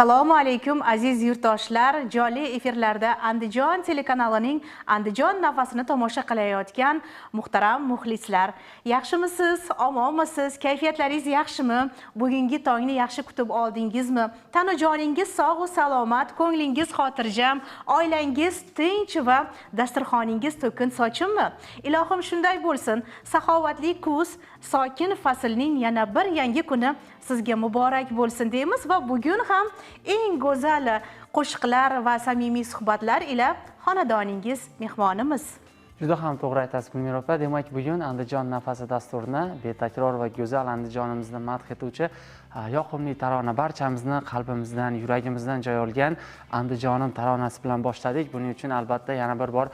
Assalomu alaykum aziz yurtdoshlar. Jonli efirlarda Andijon telekanalining Andijon nafasini tomosha qilayotgan muhtaram muxlislar. Yaxshimisiz? Omonmisiz? Kayfiyatlaringiz yaxshimi? Bugungi tongni yaxshi kutib oldingizmi? Tanu joningiz sog' va salomat, ko'nglingiz xotirjam, oilangiz tinch va dasturxoningiz to'kin sochinmi? Ilohim shunday bo'lsin. Saxovatli kuz, sokin faslning yana bir yangi kuni sizga muborak bo'lsin deymiz va bugun ham eng go'zal qo'shiqlar va samimiy suhbatlar ila xonadoningiz mehmonimiz. Juda ham to'g'ri aytasiz Gulmira opa. Demak, bugun Andijon nafasi dasturini betakror va go'zal Andijonimizni madh etuvchi yoqimli tarona barchamizni qalbimizdan, yuragimizdan joy olgan Andijonim taronasi bilan boshladik. Buning uchun albatta yana bir bor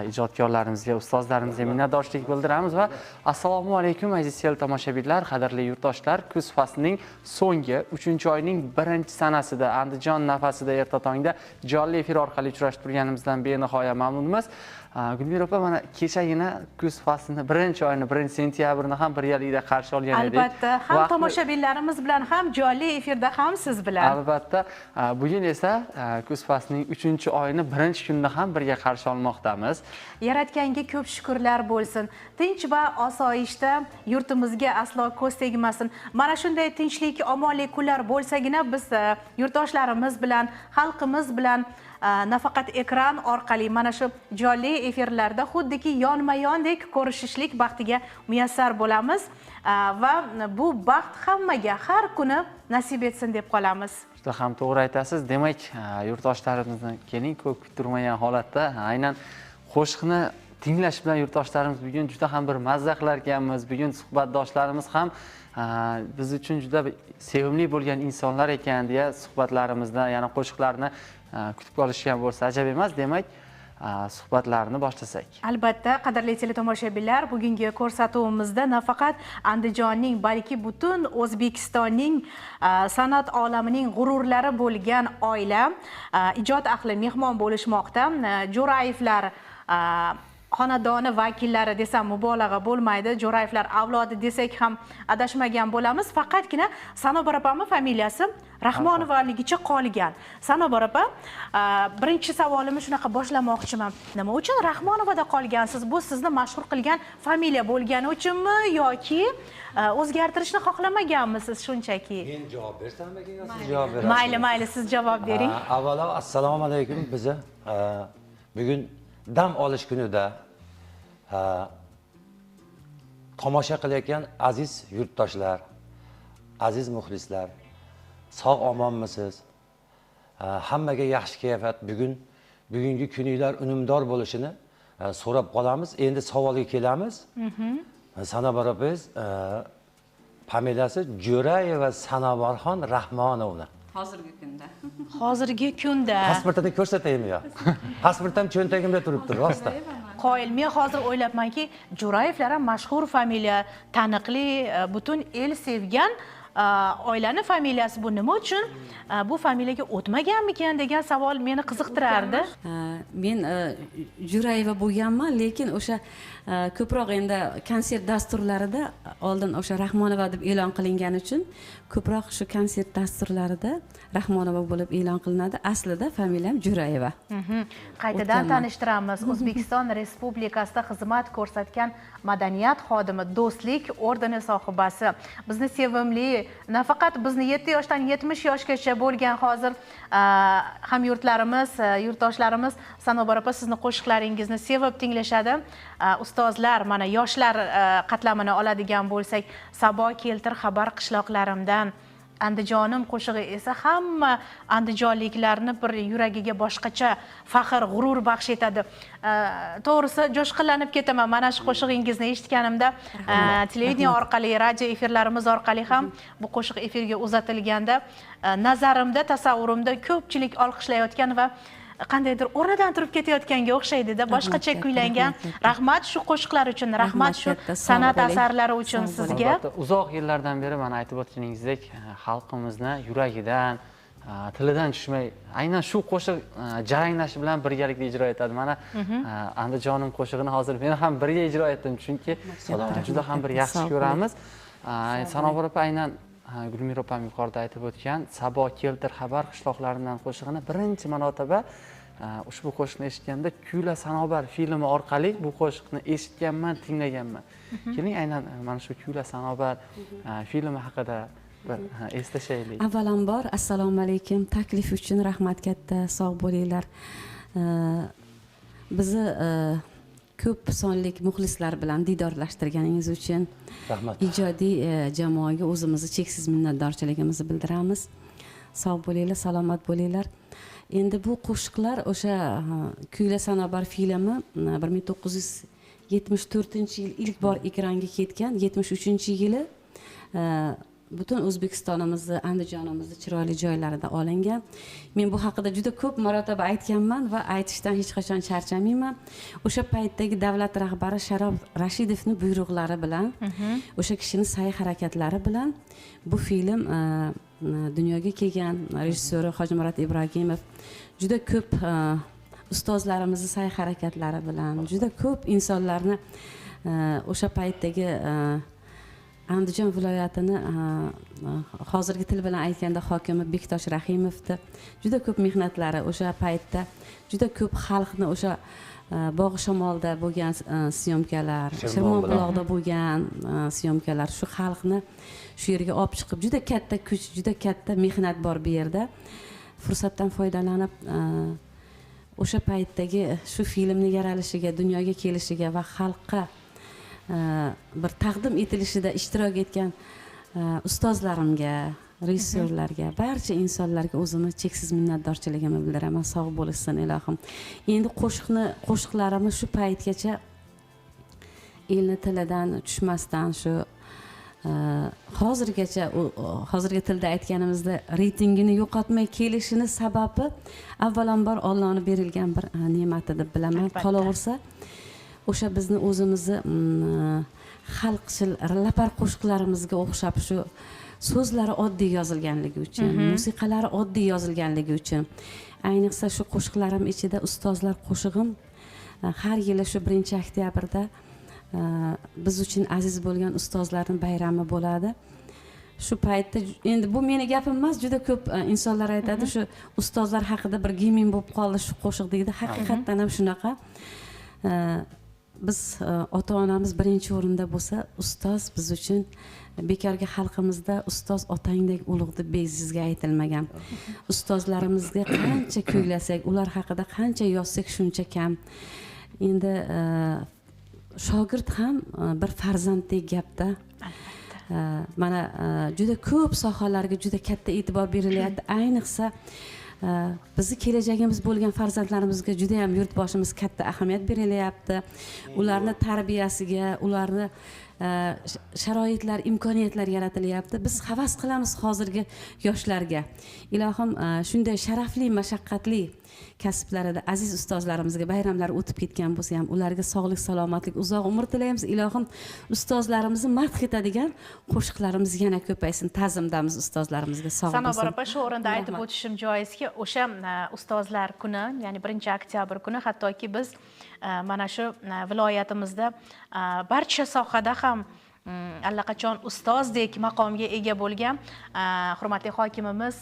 ijodkorlarimizga, ustozlarimizga minnatdorchilik bildiramiz va assalomu alaykum aziz tomoshabinlar, qadrli yurtdoshlar. Kuz faslining so'nggi 3-oyning 1-sanasida Andijon nafasida erta tongda jonli efir orqali uchrashib turganimizdan benihoya mamnunmiz. Gulmira opa, mana kechagina kuz faslini 1-oyini 1-sentyabrni ham birgalikda qarshi olgan edik. Albatta, ham tomoshabinlarimiz bilan ham jonli efirda ham siz bilan. Albatta, bugun esa kuz faslining 3-oyini 1-kunida ham birga qarshi olmoqdamiz. Yaratganga ko'p shukrlar bo'lsin. Tinch va osoyishta yurtimizga aslo ko'z tegmasin. Mana shunday tinchlik, omonlik kunlar bo'lsagina biz yurtdoshlarimiz bilan, xalqimiz bilan nafaqat ekran orqali mana shu jonli efirlarda xuddiki yonma-yondek ko'rishishlik baxtiga muyassar bo'lamiz va bu baxt hammaga har kuni nasib etsin deb qolamiz. Juda ham to'g'ri aytasiz. Demak, yurtdoshlarimizni keling ko'p kuttirmagan holatda aynan qo'shiqni tinglash bilan yurtdoshlarimiz bugun juda ham bir mazza qilar ekanmiz. Bugun suhbatdoshlarimiz ham biz uchun juda sevimli bo'lgan insonlar ekan deya suhbatlarimizda, yana qo'shiqlarni kutib qolishgan bo'lsa ajab emas. Demak, suhbatlarni boshlasak. Albatta, qadrli teletomoshabinlar, bugungi ko'rsatuvimizda nafaqat Andijonning, balki butun O'zbekistonning san'at olamining g'ururlari bo'lgan oila, ijod ahli mehmon bo'lishmoqda. Jo'rayevlar xonadoni vakillari desam mubolag'a bo'lmaydi. Jo'rayevlar avlodi desak ham adashmagan bo'lamiz. Faqatgina Sanobar opamning familiyasi Rahmonovaligicha qolgan. Sanobar opa, birinchi savolimni shunaqa boshlamoqchiman. Nima uchun Rahmonovada qolgansiz? Bu sizni mashhur qilgan familiya bo'lgani uchunmi yoki o'zgartirishni xohlamaganmisiz shunchaki? Men javob bersammi, siz javob berasiz? Mayli, siz javob bering. Avvalo assalomu alaykum. Bizni bugun dam olish kunida tomosha qilayotgan aziz yurtdoshlar, aziz muxlislar, sog' omonmisiz? Hammaga yaxshi kayfiyat, bugungi kuninglar unumdor bo'lishini so'rab qolamiz. Endi savolga kelamiz. Sanobar opangiz familiyasi Jo'rayeva Sanobarxon Rahmonovna. Hozirgi kunda. Pasportini ko'rsataymi yo? Pasportim cho'ntagimda turibdi, rostda. Qoyil, men hozir o'ylabmanki, Jo'rayevlar ham mashhur familiya, taniqli, butun el sevgan oilani familiyasi. Bu nima uchun bu familiyaga o'tmaganmikan degan savol meni qiziqtirardi. Men Jo'rayeva bo'lganman, lekin o'sha ko'proq endi konsert dasturlarida oldin o'sha Rahmonova deb e'lon qilingani uchun ko'proq shu konsert dasturlarida Rahmonova bo'lib e'lon qilinadi. Aslida familiyam Jo'rayeva. Qaytadan tanishtiramiz. O'zbekiston Respublikasida xizmat ko'rsatgan madaniyat xodimi, do'stlik ordeni sohibasi. Bizni sevimli, nafaqat bizni 7 yoshdan 70 yoshgacha bo'lgan hozir hamyurtlarimiz, yurtdoshlarimiz, Sanobar opa sizni qo'shiqlaringizni sevib tinglashadi. Ustozlar, mana yoshlar qatlamini oladigan bo'lsak, Sabo keltir xabar qishloqlarimdan. Andijonim qo'shig'i esa hamma andijonliklarni bir yuragiga boshqacha faxr, g'urur baxsh etadi. To'g'risi jo'shqinlanib ketaman mana shu qo'shig'ingizni eshitganimda. Televideniya orqali, radio efirlarimiz orqali ham bu qo'shiq efirga uzatilganda nazarimda, tasavvurimda ko'pchilik olqishlayotgan va qandaydir o'rnidan turib ketayotganga o'xshaydi-da, boshqacha kuylangan. Rahmat shu qo'shiqlar uchun, rahmat shu san'at asarlari uchun sizga. Uzoq yillardan beri mana aytib o'tganingizdek, xalqimizni yuragidan, tilidan tushmay, aynan shu qo'shiq jaranglashi bilan birgalikda ijro etadi. Mana Andijonim qo'shig'ini hozir men ham birga ijro etdim, chunki juda ham bir yaxshi ko'ramiz. Sanobar opa aynan Gulmira opam yuqorida aytib o'tgan Sabo keltir xabar qishloqlaridan qo'shig'ini birinchi marotaba ushbu qo'shiqni eshitganda Kuyla Sanobar filmi orqali bu qo'shiqni eshitganman, tinglaganman. Keling, aynan mana shu Kuyla Sanobar filmi haqida bir eslashaylik. Avvalambor assalomu alaykum. Taklif uchun rahmat katta, sog' bo'linglar. Bizni ko'p sonlik muxlislar bilan diydorlashtirganingiz uchun Rahmat. ijodiy jamoaga o'zimizni cheksiz minnatdorchiligimizni bildiramiz. Sog' bo'linglar, salomat bo'linglar. Endi bu qo'shiqlar o'sha Kuyla Sanobar filmi 1974-yil ilk bor ekranga ketgan, 73-yili butun O'zbekistonimizni, Andijonimizni chiroyli joylarida olingan. Men bu haqida juda ko'p marotaba aytganman va aytishdan hech qachon charchamayman. O'sha paytdagi davlat rahbari Sharof Rashidovning buyruqlari bilan, o'sha kishining sa'y harakatlari bilan bu film dunyoga kelgan. Rejissyori Hojimurat Ibragimov juda ko'p ustozlarimizni sa'y harakatlari bilan juda ko'p insonlarni o'sha paytdagi Andijon viloyatini hozirgi til bilan aytganda hokimi Bektosh Rahimovni juda ko'p mehnatlari, o'sha paytda juda ko'p xalqni o'sha Bog'i Shamolda bo'lgan syomkalar, Shirmonbuloqda bo'lgan syomkalar, shu xalqni shu yerga olib chiqib juda katta kuch, juda katta mehnat bor bu yerda. Fursatdan foydalanib o'sha paytdagi shu filmning yaralishiga, dunyoga kelishiga va xalqqa bir taqdim etilishida ishtirok etgan ustozlarimga, rejissyorlarga, barcha insonlarga o'zimni cheksiz minnatdorchiligimni bildiraman. Sog' bo'lishsin ilohim. Endi qo'shiqlarimiz shu paytgacha elni tilidan tushmasdan shu hozirgacha hozirgi tilda aytganimizda reytingini yo'qotmay kelishini sababi avvalambor Allohning berilgan bir ne'mati deb bilaman. Qolaversa o'sha bizni o'zimizni xalqchil lapar qo'shiqlarimizga o'xshab shu so'zlari oddiy yozilganligi uchun, musiqalari oddiy yozilganligi uchun, ayniqsa shu qo'shiqlarim ichida ustozlar qo'shig'im har yili shu 1-oktyabrda biz uchun aziz bo'lgan ustozlarning bayrami bo'ladi. Shu paytda endi bu meni gapim emas, juda ko'p insonlar aytadi shu ustozlar haqida bir gimin bo'lib qoldi shu qo'shiq deydi. Haqiqatdan ham shunaqa. Biz ota-onamiz birinchi o'rinda bo'lsa, ustoz biz uchun bekorga xalqimizda ustoz otangdek ulug' deb beg'zizga aytilmagan. Ustozlarimizga qancha kuylasak, ular haqida qancha yozsak shuncha kam. Endi shogird ham bir farzanddek gapda. Mana juda ko'p sohalarga juda katta e'tibor berilyapti. Ayniqsa bizni kelajagimiz bo'lgan farzandlarimizga juda ham yurtboshimiz katta ahamiyat berilyapti. Ularni tarbiyasiga, ularni sharoitlar, imkoniyatlar yaratilyapti. Biz havas qilamiz hozirgi yoshlarga. Ilohim shunday sharafli, mashaqqatli kasblarida aziz ustozlarimizga bayramlar o'tib ketgan bo'lsa ham ularga sog'lik, salomatlik, uzoq umr tilaymiz. Ilohim ustozlarimizni madh etadigan qo'shiqlarimiz yana ko'paysin. Ta'zimdamiz ustozlarimizga. Sog' bo'lsin. Sanobar opa, shu o'rinda aytib o'tishim joizki, o'sha ustozlar kuni, ya'ni 1-oktyabr kuni hattoki biz mana shu viloyatimizda barcha sohada ham allaqachon ustozdek maqomga ega bo'lgan hurmatli hokimimiz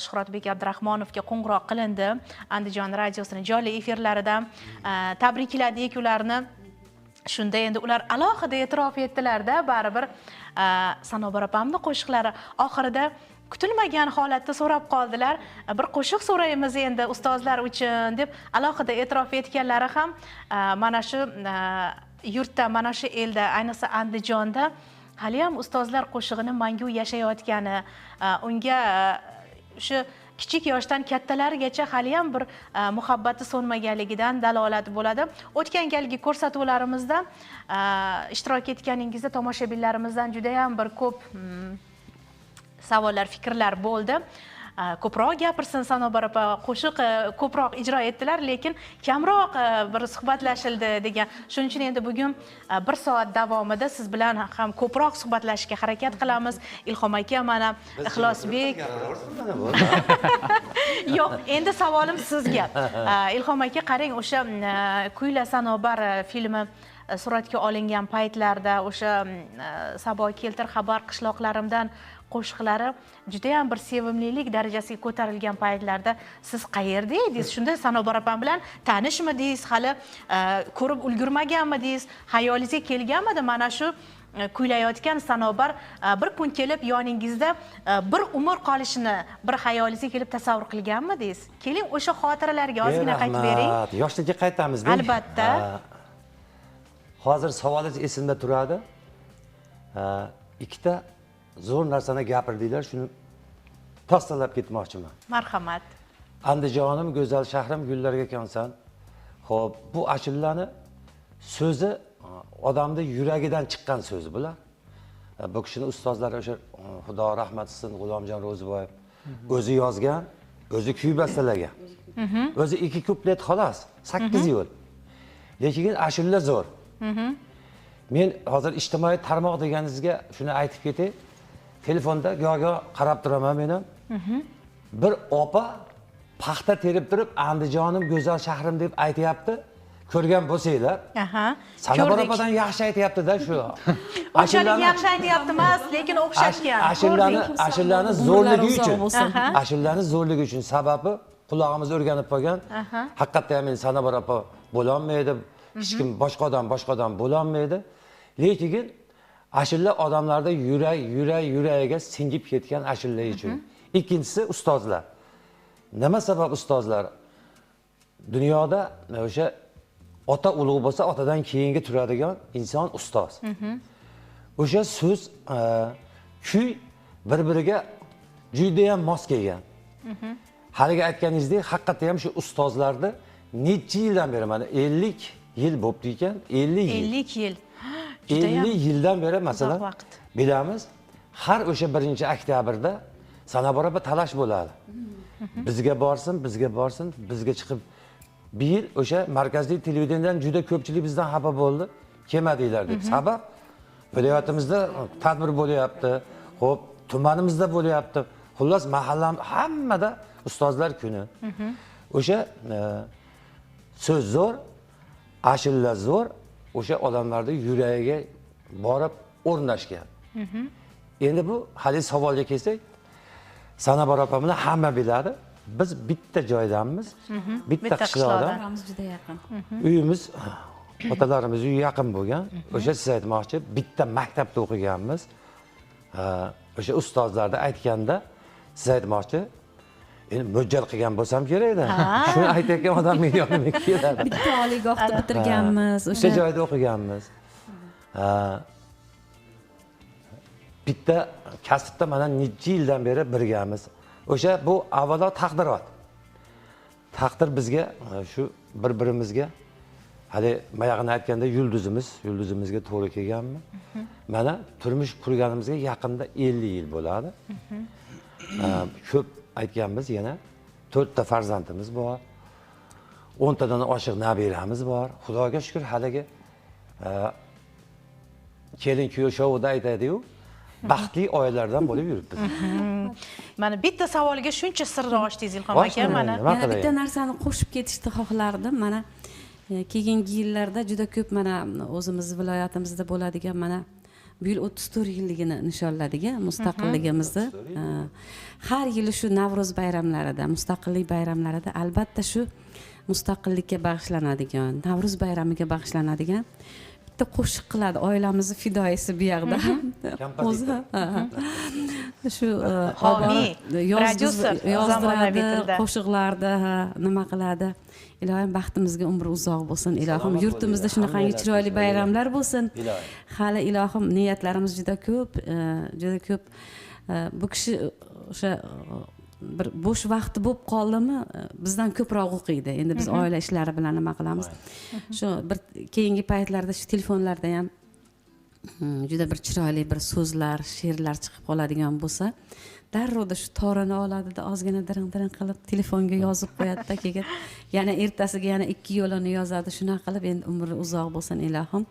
Shuhratbek Abdurahmonovga qo'ng'iroq qilindi. Andijon radiosining jonli efirlarida tabrikladik ularni. Shunda endi ular alohida e'tirof etdilarda, baribir Sanobar opamning qo'shiqlari oxirida kutilmagan holatda so'rab qoldilar. Bir qo'shiq so'raymiz endi ustozlar uchun deb alohida e'tirof etganlari ham mana shu yurtda, mana shu elda, ayniqsa Andijonda hali ham ustozlar qo'shig'ini mangu yashayotgani, unga shu kichik yoshdan kattalargacha hali ham bir muhabbati so'nmaganligidan dalolat bo'ladi. O'tgan galgi ko'rsatuvlarimizda ishtirok etganingizda tomoshabinlarimizdan juda ham bir ko'p savollar, fikrlar bo'ldi. Ko'proq gapirsin Sanobar opa, qo'shiq ko'proq ijro etdilar, lekin kamroq bir suhbatlashildi degan. Shuning uchun endi bugun 1 soat davomida siz bilan ham ko'proq suhbatlashishga harakat qilamiz. Ilhom aka, mana Ixlosbek. Yo'q, endi savolim sizga. Ilhom aka, qarang, o'sha Kuyla Sanobar filmi suratga olingan paytlarda o'sha Sabo keltir xabar qishloqlarimdan qo'shiqlari juda ham bir sevimlilik darajasiga ko'tarilgan paytlarda siz qayerda edingiz? Shunda Sanobar opam bilan tanishmidingiz, hali ko'rib ulgurmaganmidingiz? Xayolingizga kelganmidi mana shu kuylayotgan Sanobar bir kun kelib yoningizda bir umr qolishini bir xayolingizga kelib tasavvur qilganmidingiz? Keling, o'sha xotiralarga ozgina qaytib bering. Yoshlikka qaytamiz. Albatta. Hozir savolingiz esimda turadi. Ikkita zo'r narsani gapirdinglar, shuni tasdiqlab ketmoqchiman. Marhamat. Andijonim, go'zal shahrim, gullarga konsan. Xo'p, bu ashulani so'zi odamni yuragidan chiqqan so'z bular. Bu kishini ustozlari o'sha Xudo rahmat qilsin, G'ulomjon Ro'ziboyev o'zi yozgan, o'zi kuy bastalagan. O'zi 2 kuplet xolos, 8 yo'l. Lekin ashulla zo'r. Men hozir ijtimoiy tarmoq deganingizga shuni aytib ketay. Telefonda go'yo qarab turaman men ham. Bir opa paxta terib turib, Andijonim, go'zal shahrim deb aytayapti. Ko'rgan bo'lsanglar. Sanobar opadan yaxshi aytayapti-da shu. O'shalik yaxshi aytayapti emas, lekin o'xshatgan. Ashullani zo'rligi uchun. Ashullani zo'rligi uchun sababi qulog'imiz o'rganib qolgan. Haqiqatdan men Sanobar opa bo'lolmaydi, hech kim boshqa odam bo'lolmaydi. Lekin ashulla odamlarda yuragiga singib ketgan ashulla uchun. Ikkinchisi ustozlar. Nima sabab ustozlar? Dunyoda o'sha ota ulug' bo'lsa, otadan keyingi turadigan inson ustoz. O'sha so'z, kuy bir-biriga juda ham mos kelgan. Haliga aytganingizdek, haqiqatdan ham shu ustozlarni necha yildan beri, mana 50 yil bo'pti ekan, 50 yil. 50 yildan beri masalan bilamiz, har o'sha 1-oktyabrda Sanobar opa talash bo'ladi. Bizga borsin, bizga chiqib bir yil o'sha markaziy televideniyadan juda ko'pchilik bizdan xafa bo'ldi, kelmadinglar deb. Sabab viloyatimizda tadbir bo'lyapti, xo'p, tumanimizda bo'lyapti. Xullas, mahallam hammada ustozlar kuni. O'sha so'z zo'r, ashulla zo'r, o'sha odamlarning yuragiga borib o'rnashgan. Endi bu hali savolga kelsak, Sanobar opa bilan hamma biladi. Biz bitta joydanmiz, bitta qishloqdan. Juda yaqin. Uyimiz, otalarimiz uyi yaqin bo'lgan. O'sha siz aytmoqchi, bitta maktabda o'qiganmiz. O'sha ustozlarda aytganda, siz aytmoqchi, endi mo'ljal qilgan bo'lsam kerak-da. Shuni aytayotgan odam men yonimga keladi. Bitta oliygohda bitirganmiz, o'sha joyda o'qiganmiz. Bitta kasbda mana necha yildan beri birgamiz. O'sha bu avvalo taqdirot. Taqdir bizga shu bir-birimizga hali mayog'ini aytganda yulduzimizga to'g'ri kelganmi? Mana turmush qurganimizga yaqinda 50 yil bo'ladi. Ko'p aytganmiz, yana 4 ta farzandimiz bor. 10 tadan oshiq nabiramiz bor. Xudoga shukr, haligi kelin kuyov shovida aytadi-yu, baxtli oilalardan bo'lib yuribmiz. Mana bitta savoliga shuncha sirni ochdingiz Ilhom aka. Mana yana bitta narsani qo'shib ketishni xohlardim. Mana keyingi yillarda juda ko'p mana o'zimiz viloyatimizda bo'ladigan mana bu yil 34 yilligini nishonladik mustaqilligimizni. Har yili shu Navro'z bayramlarida, mustaqillik bayramlarida albatta shu mustaqillikka bag'ishlanadigan, Navro'z bayramiga bag'ishlanadigan bitta qo'shiq qiladi, oilamizni fidoyisi bu yoqda. O'zi shu yozdiradi, qo'shiqlarda nima qiladi. Ilohim baxtimizga umri uzoq bo'lsin. Ilohim yurtimizda shunaqangi chiroyli bayramlar bo'lsin. Hali ilohim niyatlarimiz juda ko'p. Bu kishi o'sha bir bo'sh vaqti bo'lib qoldimi, bizdan ko'proq o'qiydi. Endi biz oila ishlari bilan nima qilamiz? Shu bir keyingi paytlarda shu telefonlarda ham juda bir chiroyli bir so'zlar, she'rlar chiqib qoladigan bo'lsa, darrovda shu torini oladida ozgina diring qilib telefonga yozib qo'yadi-da, keyin yana ertasiga yana 2 yo'lini yozadi. Shunaqa qilib endi umri uzoq bo'lsin ilohim.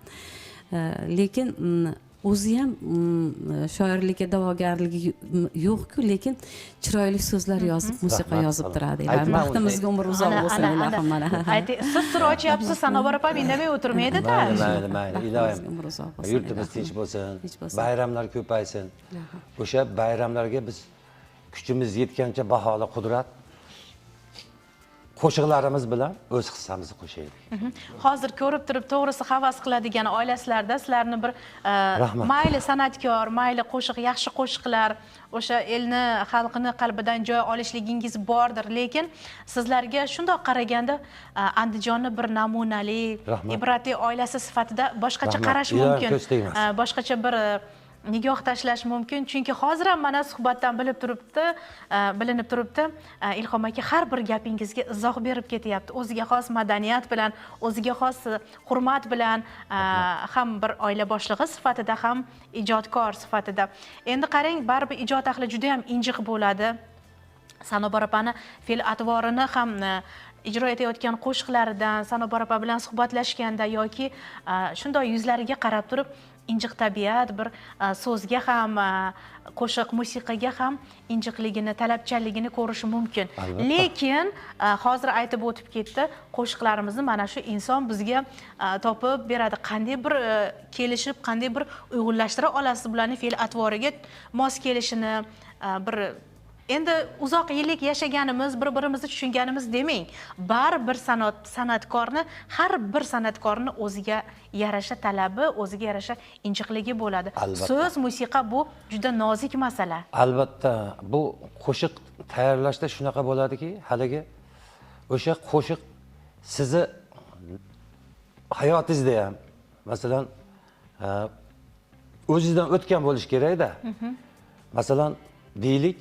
Lekin o'zi ham shoirlikka da'vogarligi yo'q-ku, lekin chiroyli so'zlar yozib, musiqa yozib turadi. Baxtimizga umr uzoq bo'lsin, ilohim mana. Ayting, siz sir ochyapsiz, Sanobar opam indamay o'tirmaydi-da. Mayli, ilohim. Yurtimiz tinch bo'lsin, bayramlar ko'paysin. O'sha bayramlarga biz kuchimiz yetgancha baholi qudrat qo'shiqlarimiz bilan o'z hissamizni qo'shaylik. Hozir ko'rib turib, to'g'risi havas qiladigan oilasizlarda sizlarni bir mayli san'atkor, mayli qo'shiq, yaxshi qo'shiqlar, o'sha elni, xalqini qalbidan joy olishligingiz bordir, lekin sizlarga shundoq qaraganda Andijonni bir namunali, ibratli oilasi sifatida boshqacha qarash mumkin. Boshqacha bir nigoh tashlash mumkin, chunki hozir ham mana suhbatdan bilinib turibdi, Ilhom aka har bir gapingizga izoh berib ketyapti. O'ziga xos madaniyat bilan, o'ziga xos hurmat bilan, ham bir oila boshlig'i sifatida, ham ijodkor sifatida. Endi qarang, baribir ijod ahli juda ham injiq bo'ladi. Sanobar opani fe'l-atvorini ham ijro etayotgan qo'shiqlaridan, Sanobar opa bilan suhbatlashganda yoki shunday yuzlariga qarab turib, injiq tabiat, bir so'zga ham, qo'shiq, musiqaga ham injiqligini, talabchanligini ko'rish mumkin. Lekin hozir aytib o'tib ketdi, qo'shiqlarimizni mana shu inson bizga topib beradi. Qanday bir kelishib, qanday bir uyg'unlashtira olasiz bularni fe'l-atvoriga mos kelishini, bir endi uzoq yillik yashaganimiz, bir-birimizni tushunganimiz demang. Baribir san'atkorni, har bir san'atkorni o'ziga yarasha talabi, o'ziga yarasha injiqligi bo'ladi. So'z, musiqa bu juda nozik masala. Albatta, bu qo'shiq tayyorlashda shunaqa bo'ladiki, haligi o'sha qo'shiq sizni hayotingizda ham, masalan, o'zingizdan o'tgan bo'lish kerak-da. Masalan, deylik,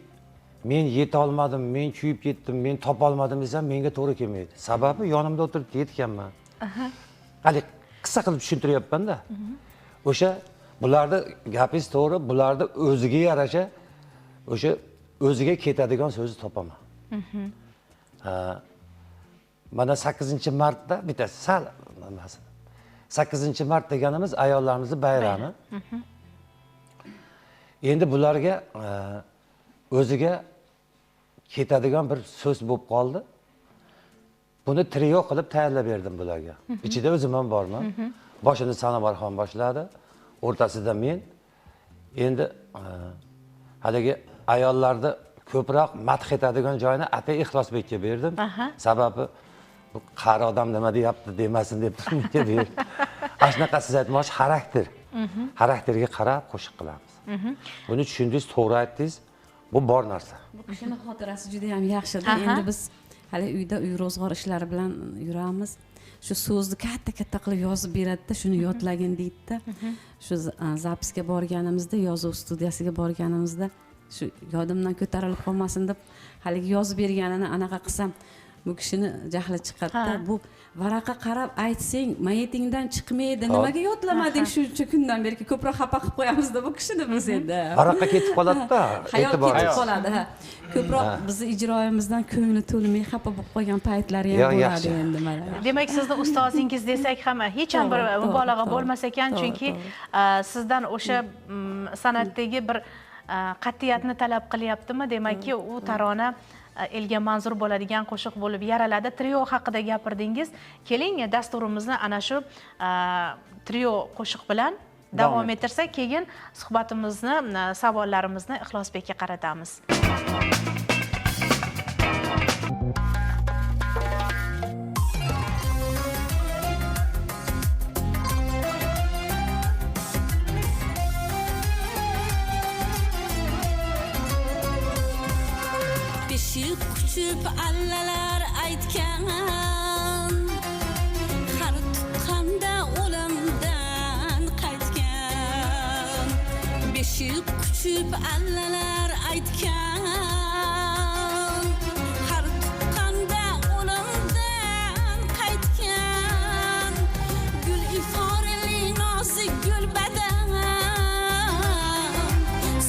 men yeta olmadim, men kuyib ketdim, men topa olmadim desam, menga to'g'ri kelmaydi. Sababi yonimda o'tirib yetganman. Hali qisqa qilib tushuntiryapman-da. O'sha bularni gapingiz to'g'ri, bularni o'ziga yarasha o'sha o'ziga ketadigan so'zni topaman. Mana 8-martda bittasi sal nimasi. 8-mart deganimiz ayollarimizni bayrami. Endi bularga o'ziga ketadigan bir so'z bo'lib qoldi. Buni trio qilib tayyorlab berdim bularga. Ichida o'zim ham borman. Boshini Sanobarxon boshladi, o'rtasida men. Endi haligi ayollarni ko'proq madh etadigan joyini Atay Ixlosbekka berdim. Sababi bu qari odam nima deyapti demasin deb menga berdi. Shunaqa siz aytmoqchi xarakter. Xarakterga qarab qo'shiq qilamiz. Buni tushundingiz, to'g'ri aytdingiz. Bu bor narsa. Bu kishini xotirasi juda ham yaxshi-da. Endi biz hali uyda uy ro'zg'or ishlari bilan yuramiz. Shu so'zni katta qilib yozib beradi-da, shuni yodlagin deydi-da. Shu zapisga borganimizda, yozuv studiyasiga borganimizda shu yodimdan ko'tarilib qolmasin deb haligi yozib berganini anaqa qilsam, bu kishini jahli chiqadi-da. Bu varaqqa qarab aytsang, mayetingdan chiqmaydi. Nimaga yodlamading shuncha kundan beri? Ko'proq xafa qilib qo'yamiz-da bu kishini biz endi. Varaqqa ketib qoladi-da, hayot ketib qoladi. Ko'proq bizni ijroyimizdan ko'ngli to'lmay xafa bo'lib qolgan paytlari ham bo'ladi endi mana. Demak, sizni ustozingiz desak ham hech ham bir mubolag'a bo'lmas ekan, chunki sizdan o'sha san'atdagi bir qat'iyatni talab qilyaptimi? Demakki, u tarona elga manzur bo'ladigan qo'shiq bo'lib yaraladi. Trio haqida gapirdingiz. Keling, dasturimizni ana shu trio qo'shiq bilan davom ettirsak, keyin suhbatimizni, savollarimizni Ixlosbekka qaratamiz. Beşik kuchib allalar aytgan, har tutqanda o'limdan qaytgan. Beşik kuchib allalar aytgan, har tutqanda o'limdan qaytgan. Gul iforli nozik gul badan,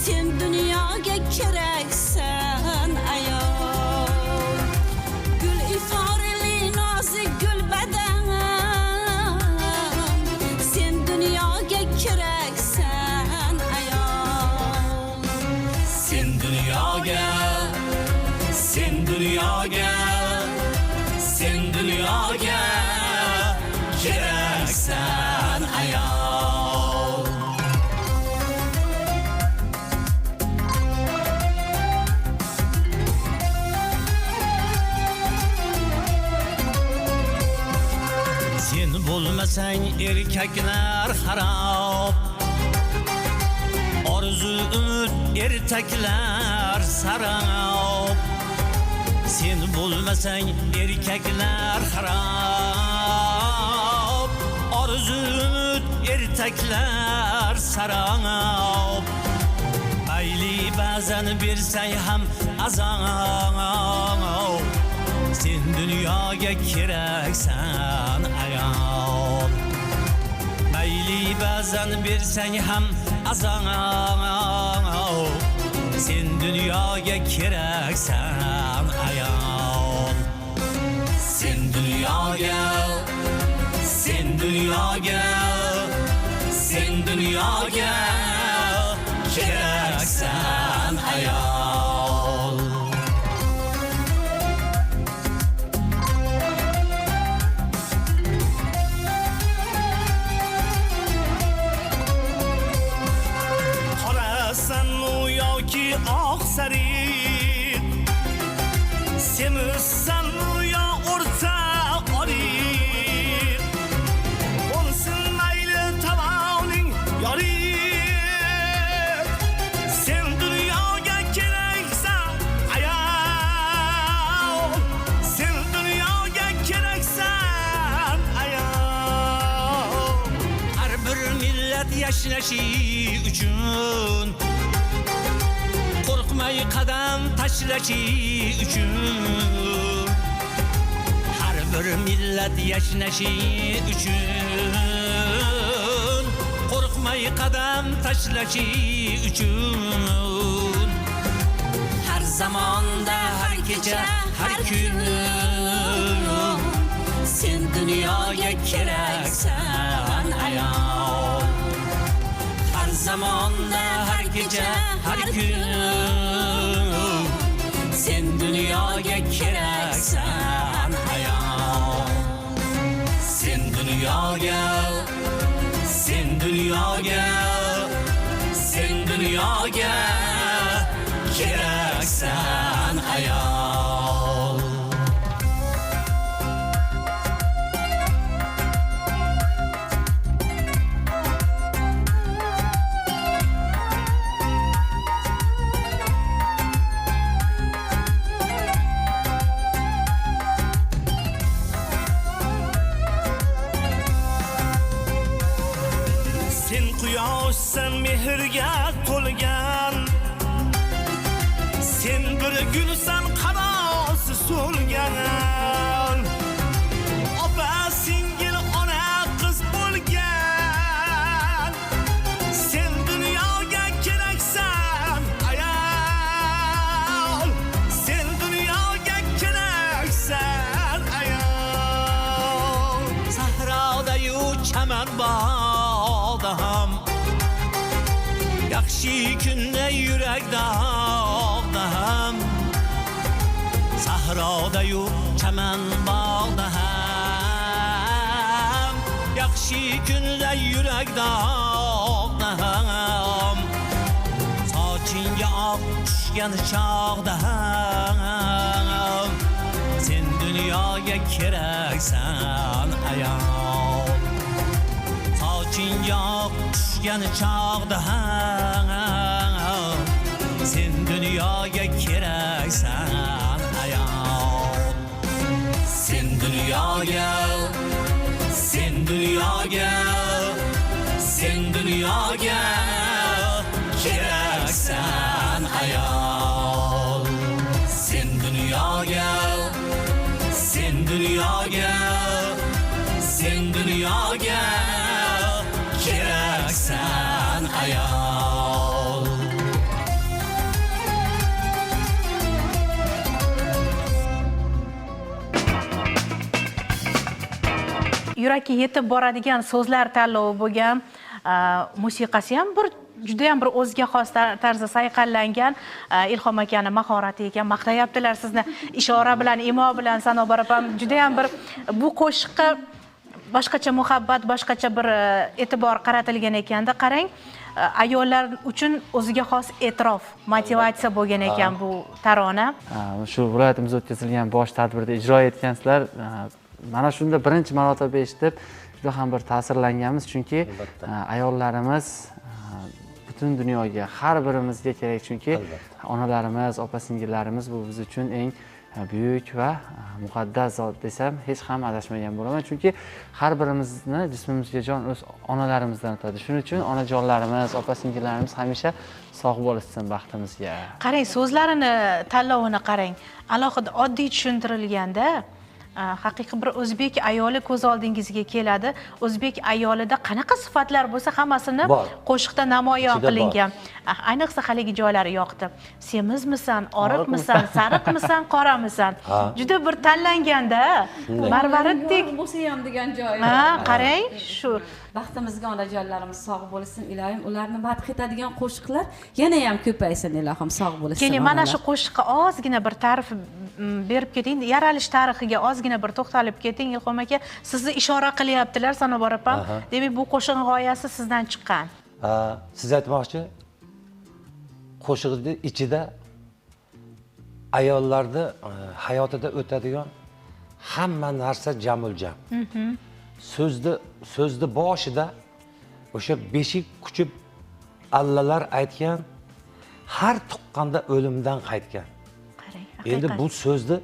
sen dunyoga keraksan ayol. Gul iforli nozik gul badan, sen dunyoga keraksan dunyoga keraksan ayol. Sen bo'lmasang erkaklar xarob, orzu umid ertaklar sarob. Sen bo'lmasang erkaklar xarob, orzu umid ertaklar sarob. Mayli ba'zan bersang ham azob, sen dunyoga keraksan ayol. Mayli ba'zan bersang ham azob, sen dunyoga keraksan ayol. Sen dunyoga, sen dunyoga, sen dunyoga keraksan ayol. Qorasanmi yoki oq sariq, semizsanmi yo o'rta oriq, bo'lsin mayli tavoning yoriq, sen dunyoga keraksan ayol. Sen dunyoga keraksan ayol. Har bir millat yashashi uchun, qo'rqmay qadam tashlashi uchun, har bir millat yashnashi uchun, qo'rqmay qadam tashlashi uchun, har zamonda har kecha har kun sen dunyoga keraksan ayol. Har zamonda har kecha har kun sen dunyoga keraksan ayol. Sen dunyoga, sen dunyoga, sen dunyoga keraksan ayol. Sen quyoshsan mehrga to'lgan, sen bir gulsan qarosi so'lgan, opa singil ona qiz bo'lgan, sen dunyoga keraksan ayol. Sen dunyoga keraksan ayol. Sahroda-yu chaman bog'da ham, yaxshi kunda yurak dog'da ham, sahroda-yu chaman bog'da ham, yaxshi kunda yurak dog'da ham, sochingga oq tushgan chog'da ham sen dunyoga keraksan ayol. Sochingga oq tushgan chog'da ham sen dunyoga keraksan ayol. Sen dunyoga, sen dunyoga, sen dunyoga keraksan ayol. Sen dunyoga, sen dunyoga, sen dunyoga keraksan ayol. yurakka yetib boradigan so'zlar tanlovi bo'lgan, musiqasi ham bir juda ham bir o'ziga xos tarzda sayqallangan Ilhom akani mahorati ekan. Maqtayaptilar sizni ishora bilan, imo bilan. Sanobar opam juda ham bir bu qo'shiqqa boshqacha muhabbat, boshqacha bir e'tibor qaratilgan ekanda. Qarang, ayollar uchun o'ziga xos e'tirof, motivatsiya bo'lgan ekan bu tarona. Shu viloyatimizda o'tkazilgan bosh tadbirda ijro etgansizlar. Mana shunda birinchi marotaba eshitib juda ham bir ta'sirlanganmiz, chunki ayollarimiz butun dunyoga, har birimizga kerak, chunki onalarimiz, opa-singillarimiz bu biz uchun eng buyuk va muqaddas zot desam hech ham adashmagan bo'laman, chunki har birimizni jismimizga jon o'z onalarimizdan o'tadi. Shuning uchun onajonlarimiz, opa-singillarimiz hamisha sog' bo'lishsin baxtimizga. Qarang, so'zlarini tanlovini qarang. Alohida oddiy tushuntirilganda haqiqiy bir o'zbek ayoli ko'z oldingizga keladi. O'zbek ayolida qanaqa sifatlar bo'lsa hammasini qo'shiqda namoyon qilingan. Ayniqsa haligi joylari yoqdi. Semizmisan, oriqmisan, sariqmisan, qoramisan? Juda bir tanlanganda marvaritdek bo'lsa ham degan joyi. Qarang, shu Baxtimizga onajonlarimiz sog' bo'lsin, ilohim. Ularni madh etadigan qo'shiqlar yana ham ko'paysin, ilohim, sog' bo'lsin. keling, mana shu qo'shiqqa ozgina bir ta'rif berib keting. Yaralish tarixiga ozgina bir to'xtalib keting. Ilhom aka, sizni ishora qilyaptilar, Sanobar opam. Demak, bu qo'shiq g'oyasi sizdan chiqqan. Siz aytmoqchi, qo'shiqning ichida ayollarda hayotida o'tadigan hamma narsa jamul-jam. So'zni boshida o'sha beshik quchib allalar aytgan, har tuqqanda o'limdan qaytgan. Qarang, Endi bu so'zni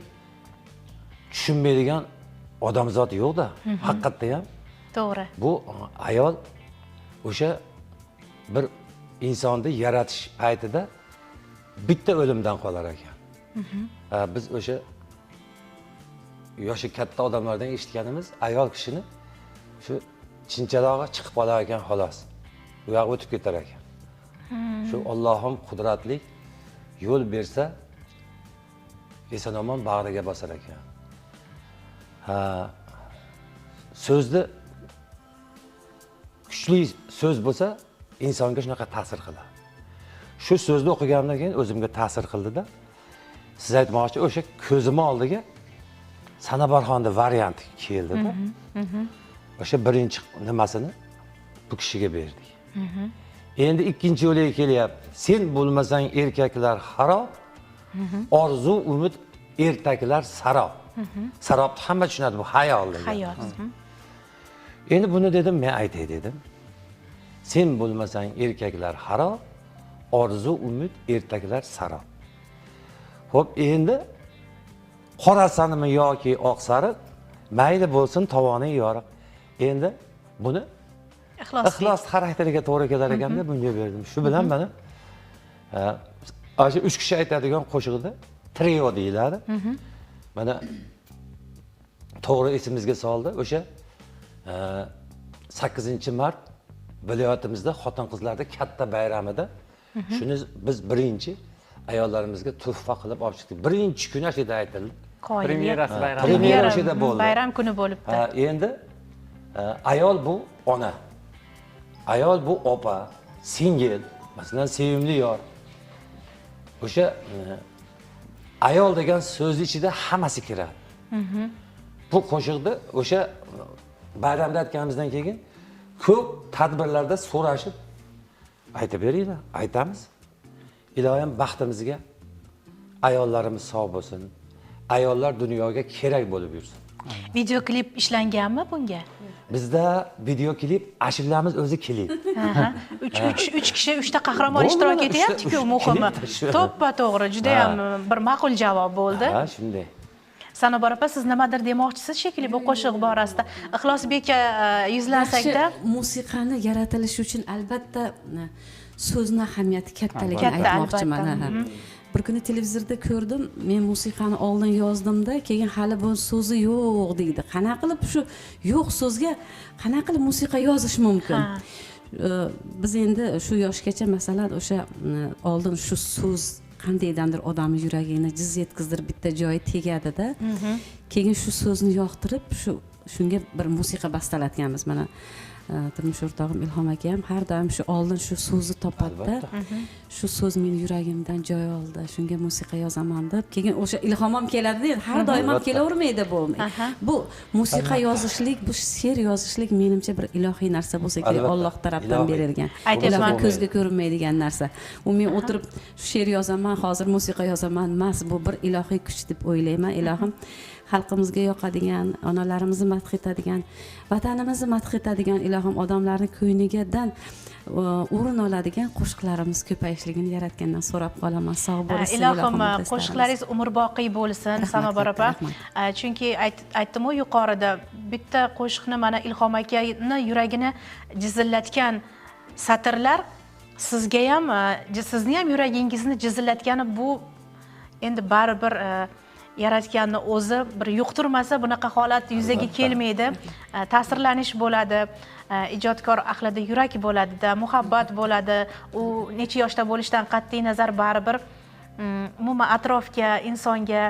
tushunmaydigan odamzod yo'q-da, haqiqatda ham. to'g'ri. Bu ayol o'sha bir insonni yaratish paytida bitta o'limdan qolar ekan. Biz o'sha yoshi katta odamlardan eshitganimiz, ayol kishini shu chinchalog'i chiqib qolar ekan, xolos. U yoq o'tib ketar ekan. Shu Allohim qudratli yo'l bersa, eson-omon bag'riga bosar ekan. So'zni kuchli so'z bo'lsa, insonga shunaqa ta'sir qiladi. Shu so'zni o'qigandan keyin o'zimga ta'sir qildi-da. Siz aytmoqchi, o'sha ko'zim oldiga Sanobarxonning varianti keldi-da. O'sha birinchi nimasini bu kishiga berdik. Endi ikkinchi yo'liga kelyapti. Sen bo'lmasang erkaklar harob, orzu, umid ertaklar sarob. Sarobni hamma tushunadi, bu hayol degan. Hayot. Endi buni dedim, men aytay dedim. Sen bo'lmasang erkaklar harob, orzu, umid ertaklar sarob. Xo'p, endi qorasanimi yoki oq sariq, mayli bo'lsin tovoni yoriq. Endi buni ixlos xarakteriga to'g'ri kelar ekanda bunga berdim. Shu bilan mana o'sha 3 kishi aytadigan qo'shiqda trio deyiladi. Mana to'g'ri esimizga soldi. O'sha 8-mart viloyatimizda xotin-qizlarda katta bayramida shuni biz birinchi ayollarimizga tuhfa qilib olib chiqdik. Birinchi kuni ashida aytildi. Premyerasi bayrami. Premyera ashida bo'ldi. Bayram kuni bo'libdi. Endi ayol bu ona. Ayol bu opa, singil, masalan sevimli yor. O'sha ayol degan so'z ichida hammasi kiradi. Bu qo'shiqda o'sha bayramda aytganimizdan keyin ko'p tadbirlarda so'rashib aytib beringlar, aytamiz. Ilohim baxtimizga ayollarimiz sog' bo'lsin. Ayollar dunyoga kerak bo'lib yursin. Video klip ishlanganmi bunga? Bizda video klip, ashulamiz o'zi klip. 3 kishi 3 ta qahramon ishtirok etyapti-ku, muhimi. To'ppa-to'g'ri, juda ham bir ma'qul javob bo'ldi. Ha, shunday. Sanobar opa, siz nimadir demoqchisiz shekilli bu qo'shiq borasida. Ixlosbek yuzlansakda musiqani yaratilishi uchun albatta so'zni ahamiyati kattaligini aytmoqchiman. Bir kuni televizorda ko'rdim, men musiqani oldin yozdimda, keyin hali bu so'zi yo'q deydi. Qana qilib shu yo'q so'zga qana qilib musiqa yozish mumkin? Biz endi shu yoshgacha masalan o'sha oldin shu so'z qandaydandir odamni yuragini jiz yetkazdirib bitta joyi tegadi-da. Keyin shu so'zni yoqtirib, shu shunga bir musiqa bastalatganmiz. Mana turmush o'rtog'im Ilhom aka ham har doim shu oldin shu so'zni topadida, shu so'z meni yuragimdan joy oldi, shunga musiqa yozaman deb. Keyin o'sha ilhom ham keladi, har doim ham kelavermaydi bu. Bu musiqa yozishlik, bu she'r yozishlik menimcha bir ilohiy narsa bo'lsa kerak, Alloh tarafdan berilgan. Aytyapman, ko'zga ko'rinmaydigan narsa. U men o'tirib she'r yozaman, hozir musiqa yozaman emas, bu bir ilohiy kuch deb o'ylayman. Ilohim xalqimizga yoqadigan, onalarimizni madh etadigan, vatanimizni madh etadigan, ilohim odamlarni ko'nglidan o'rin oladigan qo'shiqlarimiz ko'payishligini yaratgandan so'rab qolaman. Sog' bo'lsin. Ilohim qo'shiqlaringiz umrboqiy bo'lsin, Sanobar opa. Chunki aytdim-ku yuqorida, bitta qo'shiqni mana Ilhom akani yuragini jizillatgan satrlar sizga ham, sizni ham yuragingizni jizillatgani bu endi baribir yaratganni o'zi bir yuqtirmasa bunaqa holat yuzaga kelmaydi. Ta'sirlanish bo'ladi, ijodkor ahlida yurak bo'ladi-da, muhabbat bo'ladi. U necha yoshda bo'lishidan qat'iy nazar baribir umuman atrofga, insonga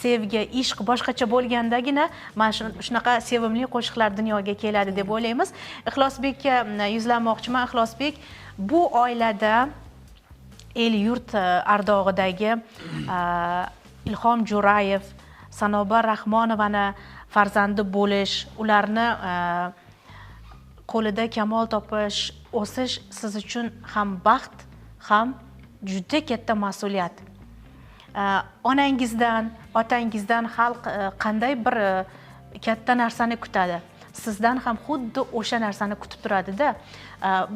sevgi, ishq boshqacha bo'lgandagina mana shunaqa sevimli qo'shiqlar dunyoga keladi deb o'ylaymiz. Ixlosbekka yuzlanmoqchiman. Ixlosbek bu oilada el yurt ardog'idagi Ilhom Jo'rayev, Sanobar Rahmonovani farzandi bo'lish, ularni qo'lida kamol topish, o'sish siz uchun ham baxt, ham juda katta mas'uliyat. Onangizdan, otangizdan xalq qanday bir katta narsani kutadi? Sizdan ham xuddi o'sha narsani kutib turadi-da.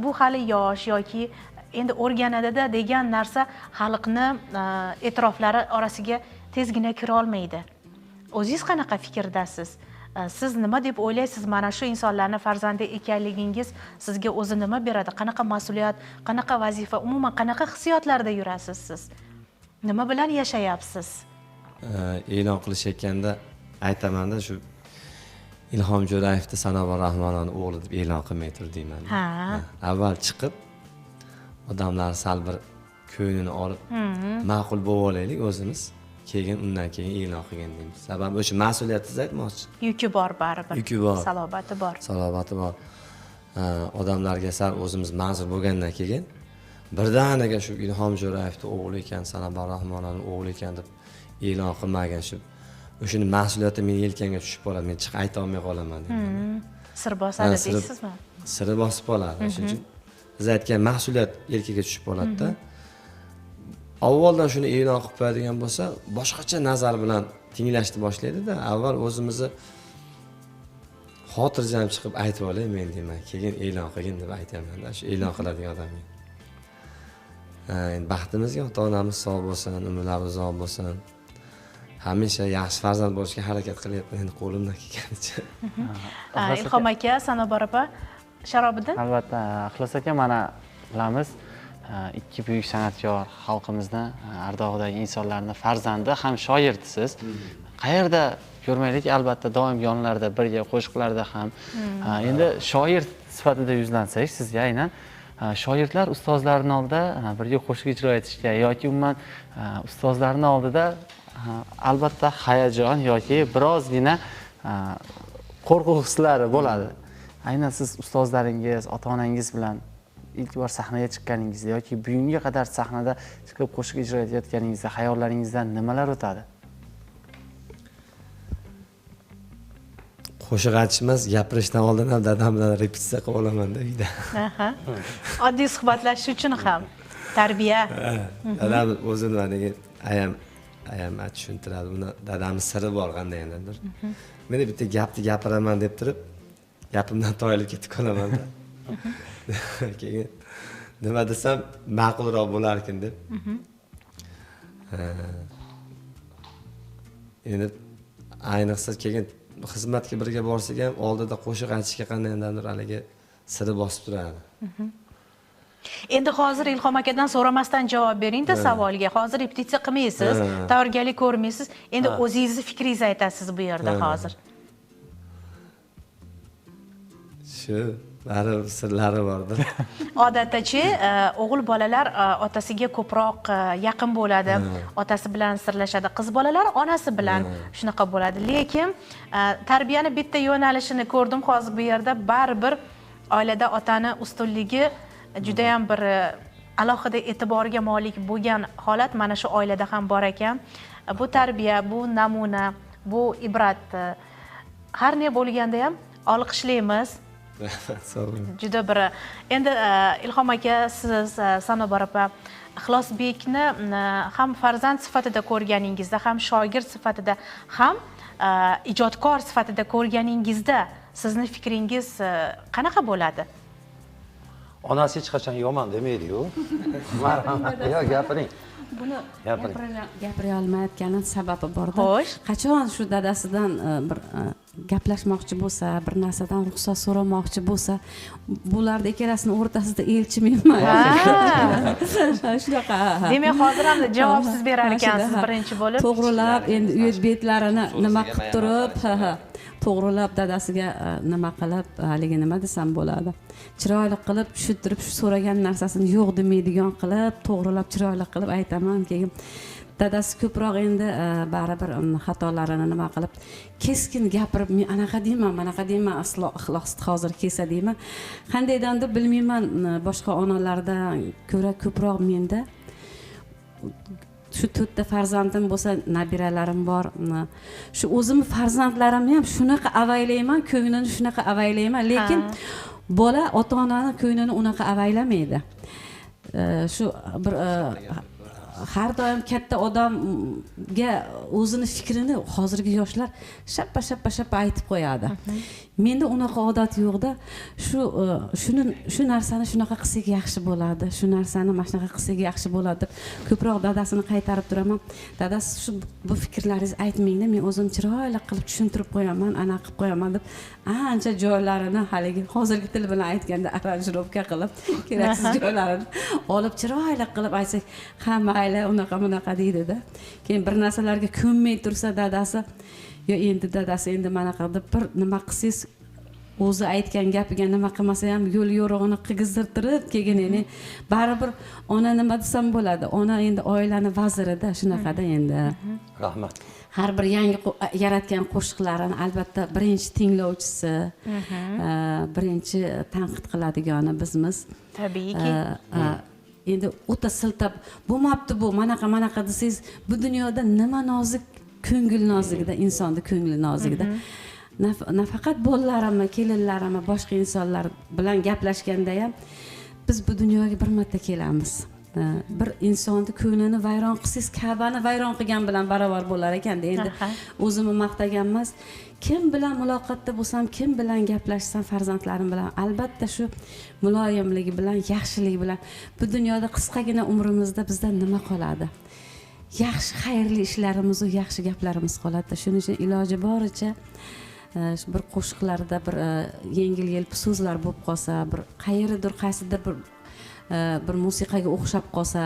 Bu hali yosh yoki endi o'rganadida degan narsa xalqni e'tiroflari orasiga tezgina kira olmaydi. O'zingiz qanaqa fikrdasiz? Siz nima deb o'ylaysiz? Mana shu insonlarning farzandi ekanligingiz sizga o'zi nima beradi? Qanaqa mas'uliyat, qanaqa vazifa, umuman qanaqa hissiyotlarda yurasiz siz? Nima bilan yashayapsiz? E'lon qilishayotganda aytaman-da, shu Ilhom Jo'rayevni Sanobar Rahmonovani o'g'li deb e'lon qilmay tur deyman. Avval chiqib odamlar sal bir ko'nglini olib, ma'qul bo'lib olaylik o'zimiz, keyin undan keyin e'lon qilgan deymiz. Sababi o'sha mas'uliyatsiz aytmoqchi. Yuki bor baribir. Yuki bor. Salobati bor. Salobati bor. Odamlarga sal o'zimiz ma'zur bo'lgandan keyin birdaniga shu Ilhom Jo'rayevni o'g'li ekan, Sanobar Rahmonovning o'g'li ekan deb e'lon qilmagan shu. O'shani mas'uliyati meni yelkamga tushib qoladi. Men chiqib ayta olmay qolaman deyman. Sir bosadi deysizmi? Sir bosib qoladi. Shuning uchun biz aytgan mas'uliyat yelkaga tushib qoladi-da. Avvaldan shuni e'lon qilib qo'yadigan bo'lsa, boshqacha nazar bilan tinglashni boshlaydi-da. Avval o'zimizni xotirjam chiqib aytib olay men deyman, keyin e'lon qilgin deb aytaman-da. Shu e'lon qiladigan odamga. Endi baxtimizga ota-onamiz sog' bo'lsin, umrlari uzoq bo'lsin. Hamisha yaxshi farzand bo'lishga harakat qilyapman, endi qo'limdan kelganicha. Ilhom aka, Sanobar opa, Sharobiddin? Albatta, Ixlos aka, mana bilamiz, ikki buyuk san'atkor xalqimizni ardog'idagi insonlarning farzandi ham shoirdisiz. Qayerda ko'rmaylik, albatta doim yonlarida birga qo'shiqlarda ham. Endi shoir sifatida yuzlansak, sizga aynan shoirlar ustozlarining oldida birga qo'shiq ijro etishga yoki umuman ustozlarining oldida albatta hayajon yoki birozgina qo'rquv hislari bo'ladi. Aynan siz ustozlaringiz, ota-onangiz bilan ilk bor sahnaga chiqqaningizda yoki bugunga qadar sahnada chiqib qo'shiq ijro etayotganingizda hayollaringizdan nimalar o'tadi? Qo'shiq aytishimiz gapirishdan oldin ham dadam bilan repetitsiya qilib olaman-da uyda. Oddiy suhbatlashish uchun ham tarbiya. Dadam o'zini maniga ayam tushuntiradi. Uni dadamning siri bor qandaydir. Men bitta gapni gapiraman deb turib, gapimdan toyilib ketib qolaman-da. Keyin nima desam ma'qulroq bo'larkin deb. Endi ayniqsa keyin xizmatga birga borsak ham oldida qo'shiq aytishga qandaydir haligi siri bosib turadi. Endi hozir Ilhom akadan so'ramasdan javob bering-da savolga. Hozir repetitsiya qilmaysiz, tayyorgarlik ko'rmaysiz. Endi o'zingizni fikringizni aytasiz bu yerda hozir. Shu baribir sirlari bordir. Odatdachi o'g'il bolalar otasiga ko'proq yaqin bo'ladi, otasi bilan sirlashadi. Qiz bolalar onasi bilan shunaqa bo'ladi. Lekin tarbiyani bitta yo'nalishini ko'rdim hozir bu yerda, baribir oilada otani ustunligi juda ham bir alohida e'tiborga molik bo'lgan holat mana shu oilada ham bor ekan. Bu tarbiya, bu namuna, bu ibrat. Har ne bo'lganda ham olqishlaymiz. Sog' bo'ling. Juda bir endi Ilhom aka, siz Sanobar opa Ixlosbekni ham farzand sifatida ko'rganingizda, ham shogird sifatida, ham ijodkor sifatida ko'rganingizda sizni fikringiz qanaqa bo'ladi? Onasi hech qachon yomon demaydi-ku. Marhamat. Yo, gapiring. Buni Gapiring. gapira olmayotganim sababi borda. Xo'sh. Qachon shu dadasidan bir gaplashmoqchi bo'lsa, bir narsadan ruxsat so'ramoqchi bo'lsa, bularning ikkalasini o'rtasida elchi menman. Shunaqa. Demak, hozir ham javobsiz berar ekansiz birinchi bo'lib. To'g'rilab, endi uyat betlarini nima qilib turib, to'g'rilab dadasiga nima qilib, haligi nima desam bo'ladi. Chiroyli qilib tushuntirib, shu so'ragan narsasini yo'q demaydigan qilib, to'g'rilab chiroyli qilib aytaman. Keyin dadasi ko'proq endi baribir xatolarini nima qilib keskin gapirib, men anaqa deyman, manaqa deyman, aslo ixlosni hozir kelsa deyman. Qandaydandir bilmayman, boshqa onalardan ko'ra ko'proq menda shu 4 ta farzandim bo'lsa, nabiralarim bor. Shu o'zim farzandlarimni ham shunaqa avaylayman, ko'nglini shunaqa avaylayman, lekin bola ota-onani ko'nglini unaqa avaylamaydi. Shu bir har doim katta odamga o'zini fikrini hozirgi yoshlar shappa aytib qo'yadi. Menda unaqa odat yo'qda. Shu narsani shunaqa qilsak yaxshi bo'ladi, shu narsani mana shunaqa qilsak yaxshi bo'ladi deb ko'proq dadasini qaytarib turaman. Dadasi shu bu fikrlaringiz aytmangda, men o'zim chiroyli qilib tushuntirib qo'yaman, ana qilib qo'yaman deb ancha joylarini haligi hozirgi til bilan aytganda aranjirovka qilib, keraksiz joylarini olib chiroyli qilib aytsak, ha mayli, unaqa deydi-da. Keyin bir narsalarga ko'nmay tursa dadasi, yo endi dadasi endi mana qildi, bir nima qilsangiz o'zi aytgan gapiga nima qilmasa ham yo'l yo'rig'ini qig'izdirtirib keyin endi baribir ona nima desam bo'ladi. Ona endi oilani vazirida, shunaqada endi. Rahmat. Har bir yangi yaratgan qo'shiqlarini albatta birinchi tinglovchisi, birinchi tanqid qiladigani bizmiz. Tabiiyki. Endi o'ta siltab bo'lmabdi bu, manaqa desangiz, bu dunyoda nima nozik, ko'ngil nozigida, insonning ko'ngli nozigida. Nafaqat bolalarimni, kelinlarimni, boshqa insonlar bilan gaplashganda ham biz bu dunyoga bir marta kelamiz. Bir insonni ko'nglini vayron qilsangiz, Ka'bani vayron qilgan bilan barobar bo'lar ekan. Endi o'zimni maqtagan emas. Kim bilan muloqotda bo'lsam, kim bilan gaplashsam farzandlarim bilan, albatta shu muloyimligi bilan, yaxshiligi bilan bu dunyoda qisqagina umrimizda bizdan nima qoladi? Yaxshi, xayrli ishlarimiz, yaxshi gaplarimiz qoladi. Shuning uchun iloji boricha bir qo'shiqlarda bir yengil-yelpi so'zlar bo'lib qolsa, bir qayeridir, qaysidir bir musiqaga o'xshab qolsa,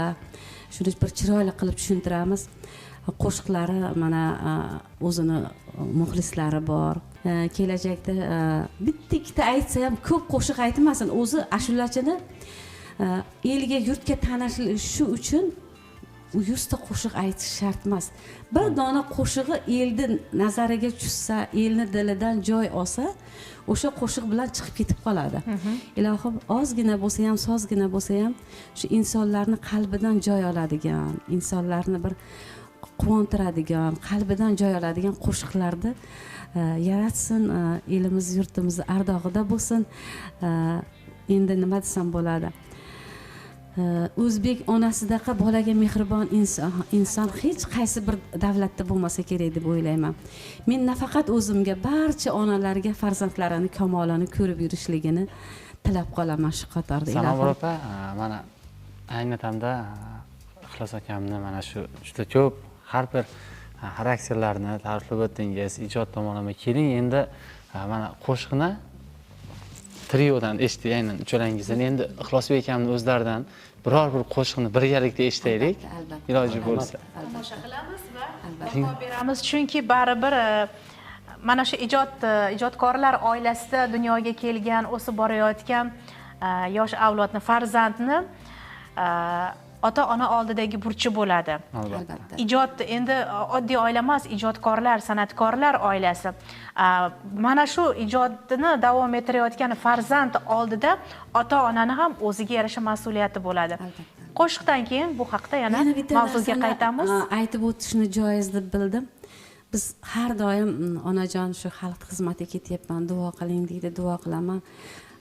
shuni bir chiroyli qilib tushuntiramiz. Qo'shiqlari mana o'zini muxlislari bor. Kelajakda bitta ikkita aytsa ham ko'p qo'shiq aytmasin. O'zi ashulachini elga, yurtga tanishishi uchun 100 ta qo'shiq aytish shart emas. Bir dona qo'shig'i elni nazariga tushsa, elni dilidan joy olsa, o'sha qo'shiq bilan chiqib ketib qoladi. Ilohim, ozgina bo'lsa ham, sozgina bo'lsa ham shu insonlarni qalbidan joy oladigan, insonlarni bir quvontiradigan, qalbidan joy oladigan qo'shiqlarni yaratsin, elimiz, yurtimiz ardog'ida bo'lsin. Endi nima desam bo'ladi? O'zbek onasidaqa bolaga mehribon inson hech qaysi bir davlatda bo'lmasa kerak deb o'ylayman. Men nafaqat o'zimga, barcha onalarga farzandlarini kamolini ko'rib yurishligini tilab qolaman shu qatorda. Sanobar opa, mana ayni damda Ixlos akamni mana shu juda ko'p har bir xarakterlarni ta'riflab o'tdingiz, ijod tomonlama. Keling endi mana qo'shiqni triodan eshitdik, aynan uchalangizdan. Endi Ixlosbek akamni o'zlaridan biror bir qo'shiqni birgalikda eshitaylik. Iloji bo'lsa. Tomosha qilamiz va baho beramiz, chunki baribir mana shu ijodkorlar oilasida dunyoga kelgan, o'sib borayotgan yosh avlodni, farzandni ota-ona oldidagi burchi bo'ladi. Albatta. Ijod endi oddiy oila emas, ijodkorlar, san'atkorlar oilasi. Mana shu ijodini davom ettirayotgan farzand oldida ota-onani ham o'ziga yarasha mas'uliyati bo'ladi. Qo'shiqdan keyin bu haqda yana mavzuga qaytamiz. Aytib o'tishni joiz deb bildim. Biz har doim onajon shu xalq xizmatiga ketyapman, duo qiling deydi, duo qilaman.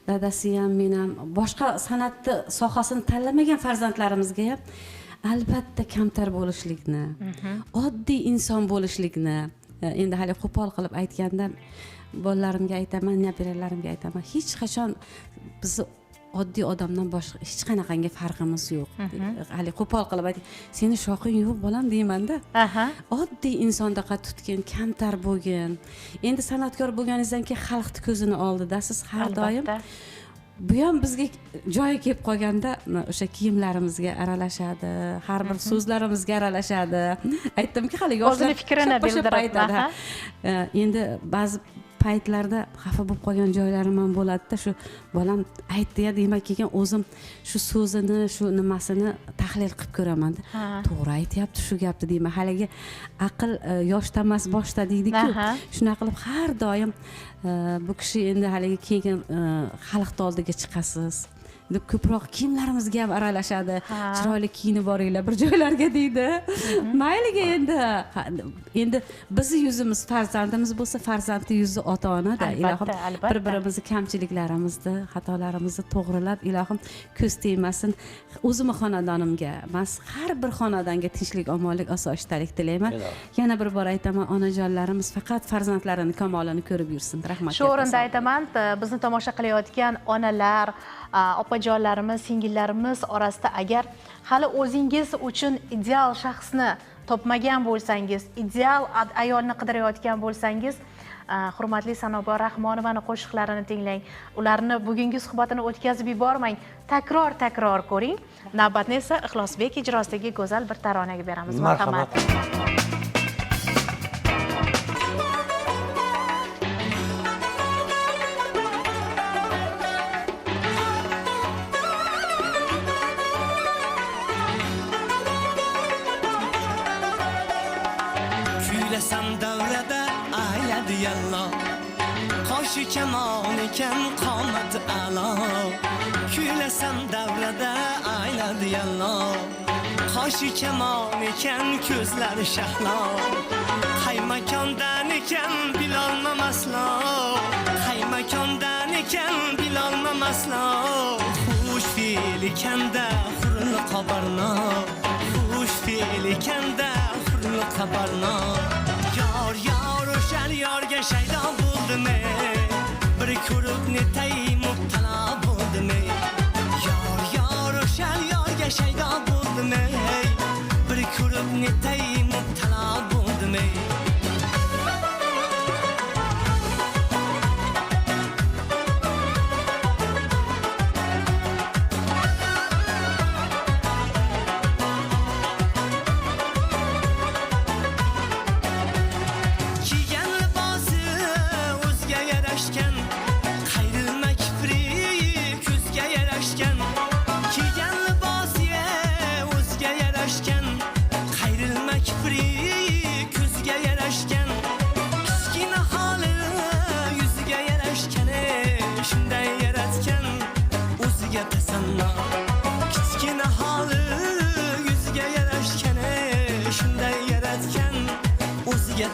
Dadasi ham, men ham boshqa san'atni sohasini tanlamagan farzandlarimizga ham albatta kamtar bo'lishlikni, oddiy inson bo'lishlikni, endi hali qo'pol qilib aytganda bolalarimga aytaman, nabiralarimga aytaman, hech qachon bizni oddiy odamdan boshqa hech qanaqangi farqimiz yo'q. Hali qo'pol qilib ayting, seni shoxing yo'q bolam deymanda. Oddiy insondaqa tutgin, kamtar bo'lgin. Endi san'atkor bo'lganingizdan keyin xalqning ko'zini oldida siz har doim bu ham bizga joyi kelib qolganda o'sha kiyimlarimizga aralashadi, har bir so'zlarimizga aralashadi. Aytdimki, hali yoshlar fikrini bildirib. Endi ba'zi paytlarda xafa bo'lib qolgan joylarim ham bo'ladi-da, shu bolam aytdi-ya demak keyin o'zim shu so'zini, shu nimasini tahlil qilib ko'raman-da. To'g'ri aytyapti shu gapni deyman. Haligi aql yoshda emas boshda deydi-ku. Shuna qilib har doim bu kishi endi haligi keyin xalqning oldiga chiqasiz deb ko'proq kiyimlarimizga ham aralashadi. Chiroyli kiyinib boringlar bir joylarga deydi. Mayliga endi bizni yuzimiz farzandimiz bo'lsa, farzandning yuzi ota-onada. Ilohim bir-birimizni kamchiliklarimizni, xatolarimizni to'g'rilab, ilohim ko'z tegmasin. O'zimning xonadonimga emas, har bir xonadonga tinchlik, omonlik, osoyishtalik tilayman. Yana bir bor aytaman, onajonlarimiz faqat farzandlarining kamolini ko'rib yursin. Rahmat. Shu o'rinda aytaman, bizni tomosha qilayotgan onalar, opajonlarimiz, singillarimiz orasida agar hali o'zingiz uchun ideal shaxsni topmagan bo'lsangiz, ideal ayolni qidirayotgan bo'lsangiz, hurmatli Sanobar Rahmonovani qo'shiqlarini tinglang. Ularni bugungi suhbatini o'tkazib yubormang. Takror ko'ring. Navbatni esa Ixlosbek ijrosidagi go'zal bir taronaga beramiz. Marhamat. Kuylasam davrada ayladi yallo, qoshi kamon ekan qomat a'lo. Kuylasam davrada ayladi yallo, qoshi kamon ekan ko'zlari shahlo. Qaymakondan ekan bilolmamaslo, qaymakondan ekan bilolmamaslo. Xush fe'l ekanda hurul qabarno, xush fe'l ekanda hurul qabarno. Yor o'shal yorga shaydo bo'ldimi, bir ko'rib netay mubtalo bo'ldimi. Yor o'shal yorga shaydo bo'ldimi, bir ko'rib netay mubtalo bo'ldimi.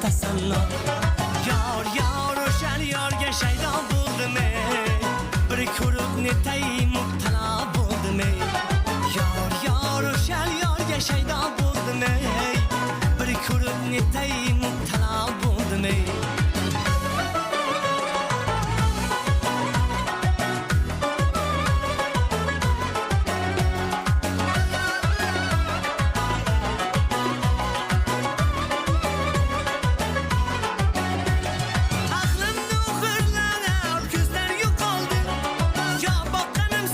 Tasanno yor o'shal yorga shaydo bo'ldimi, bir ko'rib netay mubtalo bo'ldimi. Yor o'shal yorga shaydo bo'ldimi, bir ko'rib netay mubtalo bo'ldimi. Aqlimni o'g'irlab ko'zlar yo'qoldi, yo boqqanim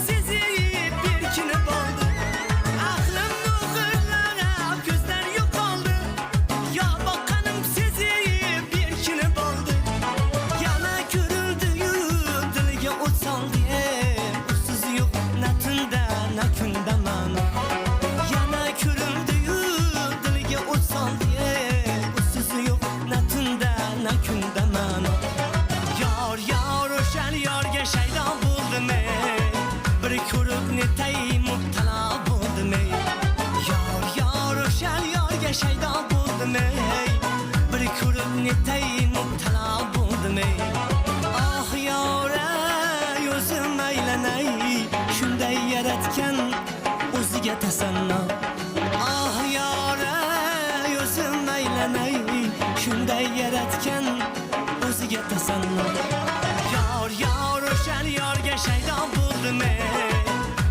ko'zga tasanno yor o'shal yorga shaydo bo'ldim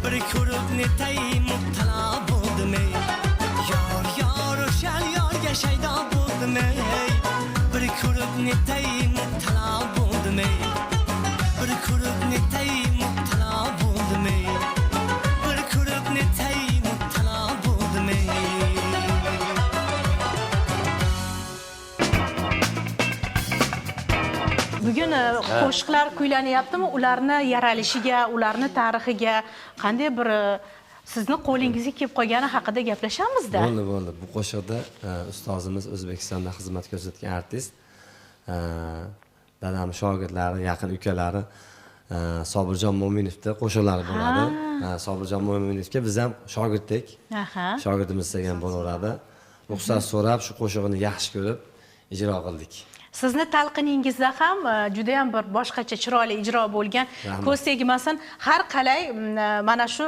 bir ko'rib netay mubtalo bo'ldim yor o'shal yorga shaydo bo'ldim bir ko'rib netay mubtalo bo'ldim bir ko'rib netay mubtalo bo'ldim bir ko'rib netay mubtalo bo'ldim bugun qo'shiqlar kuylanyaptimi? Ularni yaralishiga, ularni tarixiga qanday bir sizni qo'lingizga kelib qolgani haqida gaplashamizda. Bo'ldi. Bu qo'shiqda ustozimiz O'zbekistonda xizmat ko'rsatgan artist, dadam shogirdlari, yaqin ukalari Sobirjon Mo'minovning qo'shiqlari bo'ladi. Sobirjon Mo'minovga biz ham shogirdek. Shogirdimiz degan bo'laveradi. Ruxsat so'rab shu qo'shiqni yaxshi ko'rib ijro qildik. Sizni talqiningizda ham juda ham bir boshqacha chiroyli ijro bo'lgan. Ko'z tegmasin, har qalay mana shu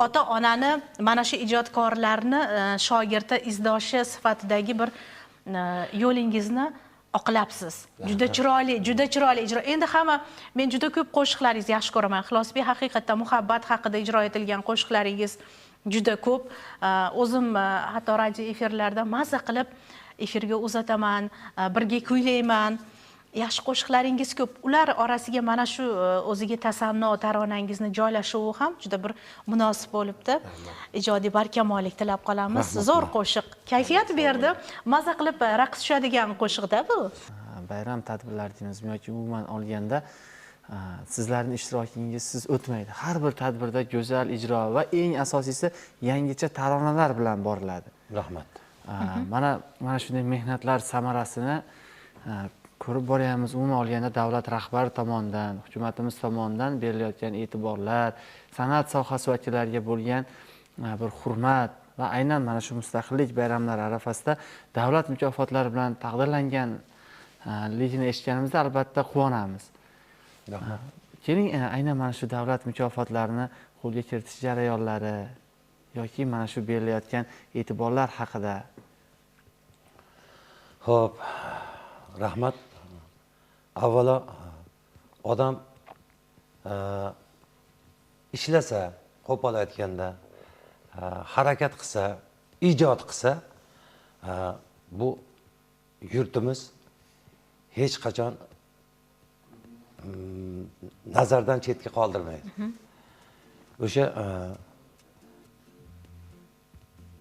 ota-onani, mana shu ijodkorlarni shogirdi, izdoshi sifatidagi bir yo'lingizni oqlabsiz. Juda chiroyli ijro. Endi hamma men juda ko'p qo'shiqlaringizni yaxshi ko'raman. Xilosbek haqiqatda muhabbat haqida ijro etilgan qo'shiqlaringiz juda ko'p. O'zim hatto radio efirlarda maza qilib efirga uzataman, birga kuylayman. Yaxshi qo'shiqlaringiz ko'p. Ular orasiga mana shu o'ziga tasanno taronangizni joylashuvi ham juda bir munosib bo'libdi. Ijodiy barkamollik tilab qolamiz. Zo'r qo'shiq. Kayfiyat berdi. Maza qilib raqs tushadigan qo'shiqda bu. Bayram tadbirlari deymizmi yoki umuman olganda sizlarning ishtirokingiz siz o'tmaydi. Har bir tadbirda go'zal ijro va eng asosiysi yangicha taronalar bilan boriladi. Rahmat. Mana shunday mehnatlar samarasini ko'rib boryapmiz. Umuman olganda davlat rahbari tomonidan, hukumatimiz tomonidan berilayotgan e'tiborlar, san'at sohasi vakillariga bo'lgan bir hurmat va aynan mana shu mustaqillik bayramlari arafasida davlat mukofotlari bilan taqdirlanganligini eshitganimizda albatta quvonamiz. Rahmat. Keling, aynan mana shu davlat mukofotlarini qo'lga kiritish jarayonlari yoki mana shu berilayotgan e'tiborlar haqida. Xo'p, rahmat. Avvalo odam ishlasa, qo'pol aytganda, harakat qilsa, ijod qilsa, bu yurtimiz hech qachon nazardan chetga qoldirmaydi. O'sha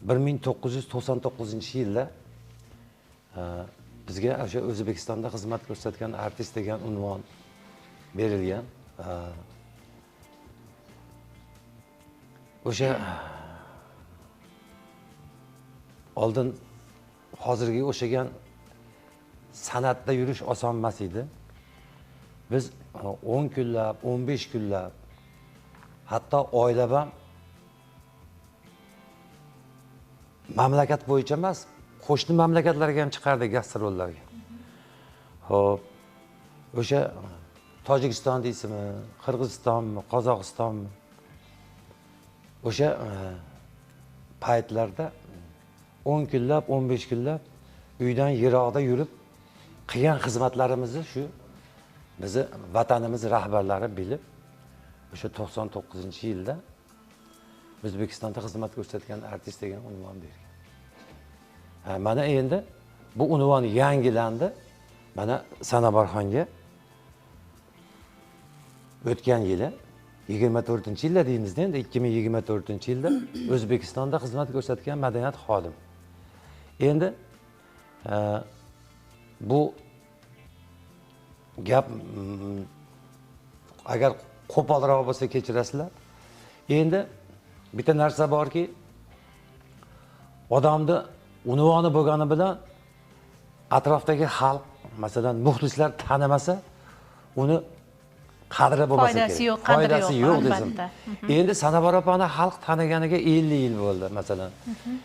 1999-yilda bizga o'sha O'zbekistonda xizmat ko'rsatgan artist degan unvon berilgan. O'sha oldin hozirgi o'xshagan san'atda yurish oson emas edi. Biz 10 kunlab, 15 kunlab, hatto oylab ham mamlakat bo'yicha emas, qo'shni mamlakatlarga ham chiqardik gastrollarga. Xo'p, o'sha Tojikiston deysizmi, Qirg'izistonmi, Qozog'istonmi? O'sha paytlarda 10 kunlab, 15 kunlab uydan yiroqda yurib qilgan xizmatlarimizni shu bizi vatanimiz rahbarlari bilib, o'sha 99-yilda O'zbekistonda xizmat ko'rsatgan artist degan unvon bergan. Mana endi bu unvon yangilandi. Mana Sanobarxonga o'tgan yili 24-yilda deymizda, endi 2024-yilda O'zbekistonda xizmat ko'rsatgan madaniyat xodim. Endi bu gap agar qo'polroq bo'lsa kechirasizlar. Endi bitta narsa borki, odamni unvoni bo'lgani bilan atrofdagi xalq, masalan, muxlislar tanimasa, uni qadri bo'lmasa kerak. Foydasi yo'q desam. Endi Sanobar opani xalq taniganiga 50 yil bo'ldi, masalan.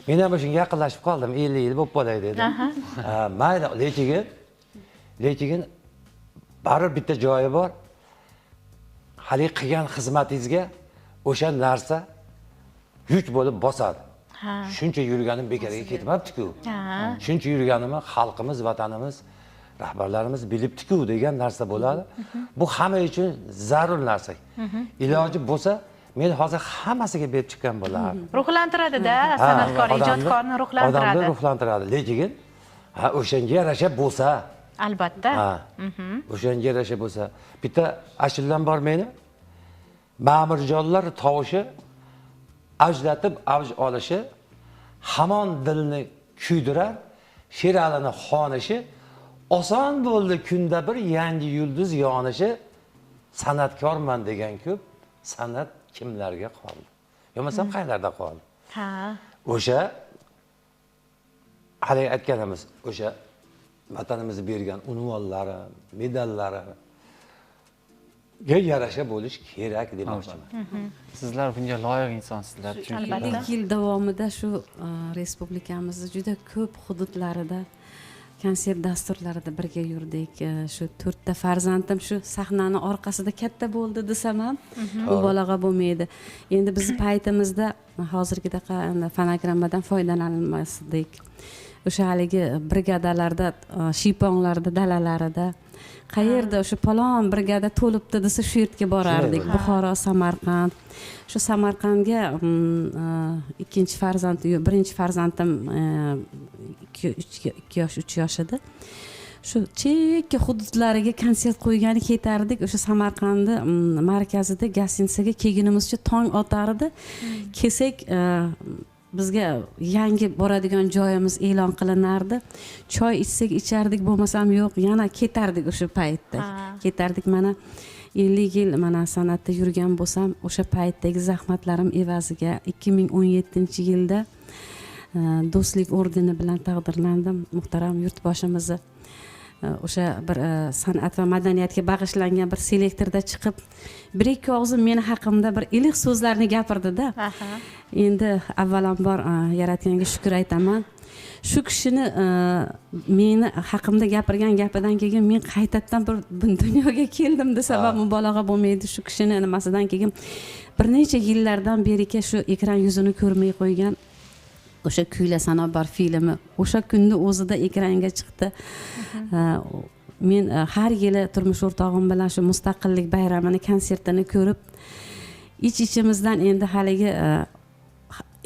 Men ham shunga yaqinlashib qoldim, 50 yil bo'lib qolay dedim. Mayli, lekin baribir bitta joyi bor. Hali qilgan xizmatingizga o'sha narsa yuk bo'lib bosadi. Shuncha yurganim bekorga ketmabdi-ku. Shuncha yurganimni xalqimiz, vatanimiz rahbarlarimiz bilibdi-ku degan narsa bo'ladi. Bu hamma uchun zarur narsa. Iloji bo'lsa, men hozir hammasiga berib chiqqan bo'lardim. Ruhlantiradi-da, san'atkor, ijodkorni ruhlantiradi. Odamni ruhlantiradi. Lekin o'shanga yarasha bo'lsa, albatta. O'shanga yarasha bo'lsa, bitta ashullam bor meni. Ma'murjonlar tovushi ajratib avj olishi, hamon dilni kuydirar, Sheralini xonishi, oson bo'ldi kunda bir yangi yulduz yonishi, san'atkorman degan ko'p, san'at kimlarga qoldi? Yo'masam qayerlarda qoldi? Ha. O'sha hali aytganimiz, o'sha vatanimiz bergan unvonlari, medallari yarasha bo'lish kerak demoqchiman. Sizlar bunga loyiq insonsizlar. Chunki 2 yil davomida shu respublikamizning juda ko'p hududlarida konsert dasturlarida birga yurdik. Shu 4 ta farzandim shu sahnani orqasida katta bo'ldi desam ham mubolag'a bo'lmaydi. Endi bizni paytimizda hozirgidaqa fonogrammadan foydalanmasdik. O'sha haligi brigadalarda, shiyponlarda, dalalarida qayerda o'sha palon brigada to'libdi desa shu yerga borardik. Buxoro, Samarqand. Shu Samarqandga ikkinchi farzand, birinchi farzandim 2 yosh, 3 yosh edi. Shu chekka hududlariga konsert qo'ygani ketardik. O'sha Samarqandni markazida gostinitsaga kelgunimizcha tong otardi. Kelsak bizga yangi boradigan joyimiz e'lon qilinardi. Choy ichsak ichardik, bo'lmasam yo'q, yana ketardik o'sha paytda. Ketardik, mana 50 yil mana san'atda yurgan bo'lsam, o'sha paytdagi zahmatlarim evaziga 2017-yilda do'stlik ordeni bilan taqdirlandim. Muhtaram yurtboshimizni o'sha bir san'at va madaniyatga bag'ishlangan bir selektorda chiqib, bir ikki og'iz meni haqimda bir iliq so'zlarni gapirdi-da. Endi avvalambor Yaratganga shukr aytaman. Shu kishini meni haqimda gapirgan gapidan keyin men qaytadan bir dunyoga keldim desam ham mubolag'a bo'lmaydi. Shu kishini nimasidan keyin bir necha yillardan beri shu ekran yuzini ko'rmay qo'ygan o'sha Kuyla Sanobar filmi o'sha kunni o'zida ekranga chiqdi. Men har yili turmush o'rtog'im bilan shu mustaqillik bayramini konsertini ko'rib, ich-ichimizdan endi haligi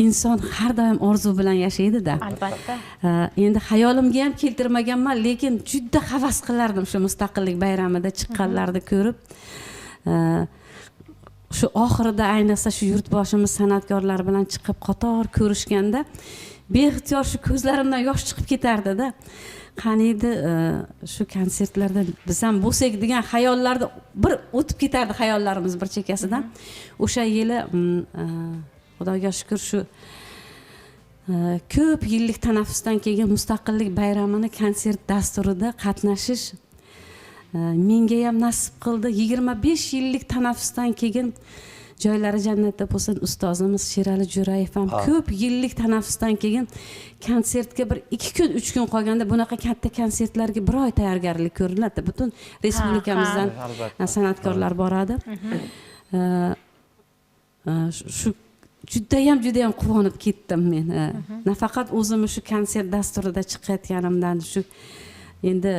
inson har doim orzu bilan yashaydi-da. Albatta. Endi hayolimga ham keltirmaganman, lekin juda havas qilardim shu mustaqillik bayramida chiqqanlarni ko'rib. Shu oxirida ayniqsa shu yurtboshimiz san'atkorlar bilan chiqib qator ko'rishganda beixtiyor shu ko'zlarimdan yosh chiqib ketardi-da. Qaniydi shu konsertlarda biz ham bo'lsak degan xayollarda bir o'tib ketardi xayollarimiz bir chekkasidan. O'sha yili Xudoga shukr shu ko'p yillik tanaffusdan keyin mustaqillik bayramini konsert dasturida qatnashish menga ham nasib qildi. 25 yillik tanaffusdan keyin joylari jannatda bo'lsin ustozimiz Sherali Jo'rayev ham ko'p yillik tanaffusdan keyin konsertga bir 2 kun 3 kun qolganda bunaqa katta konsertlarga bir oy tayyorgarlik ko'riladi. Butun respublikamizdan san'atkorlar boradi. Shu judayam quvonib ketdim men. Nafaqat o'zim shu konsert dasturida chiqayotganimdan, shu endi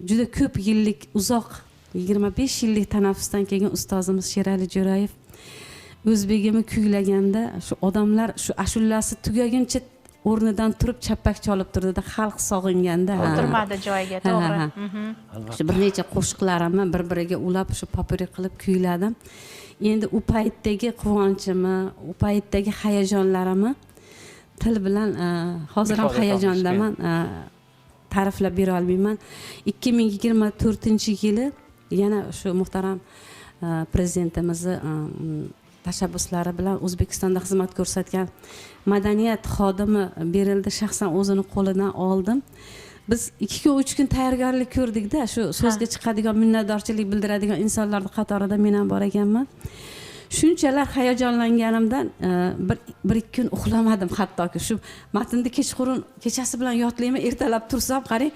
juda ko'p yillik uzoq 25 yillik tanaffusdan keyin ustozimiz Sherali Jo'rayev o'zbegimni kuylaganda shu odamlar shu ashulasi tugaguncha o'rnidan turib chappak cholib turdi-da, xalq sog'inganda. O'tirmadi joyiga, to'g'ri. Shu bir necha qo'shiqlarimni bir-biriga ulab shu popuri qilib kuyladim. Endi u paytdagi quvonchimni, u paytdagi hayajonlarimni til bilan hozir ham hayajondaman, ta'riflab bera olmayman. 2024-yili yana shu muhtaram prezidentimizni tashabbuslari bilan O'zbekistonda xizmat ko'rsatgan madaniyat xodimi berildi, shaxsan o'zini qo'lidan oldim. Biz 2 kun 3 kun tayyorgarlik ko'rdik-da, shu so'zga chiqadigan minnatdorchilik bildiradigan insonlar qatorida men ham bor ekanman. Shunchalar hayajonlanganimdan bir 2 kun uxlamadim, hattoki shu matnni kechqurun kechasi bilan yodlayman, ertalab tursam, qarang,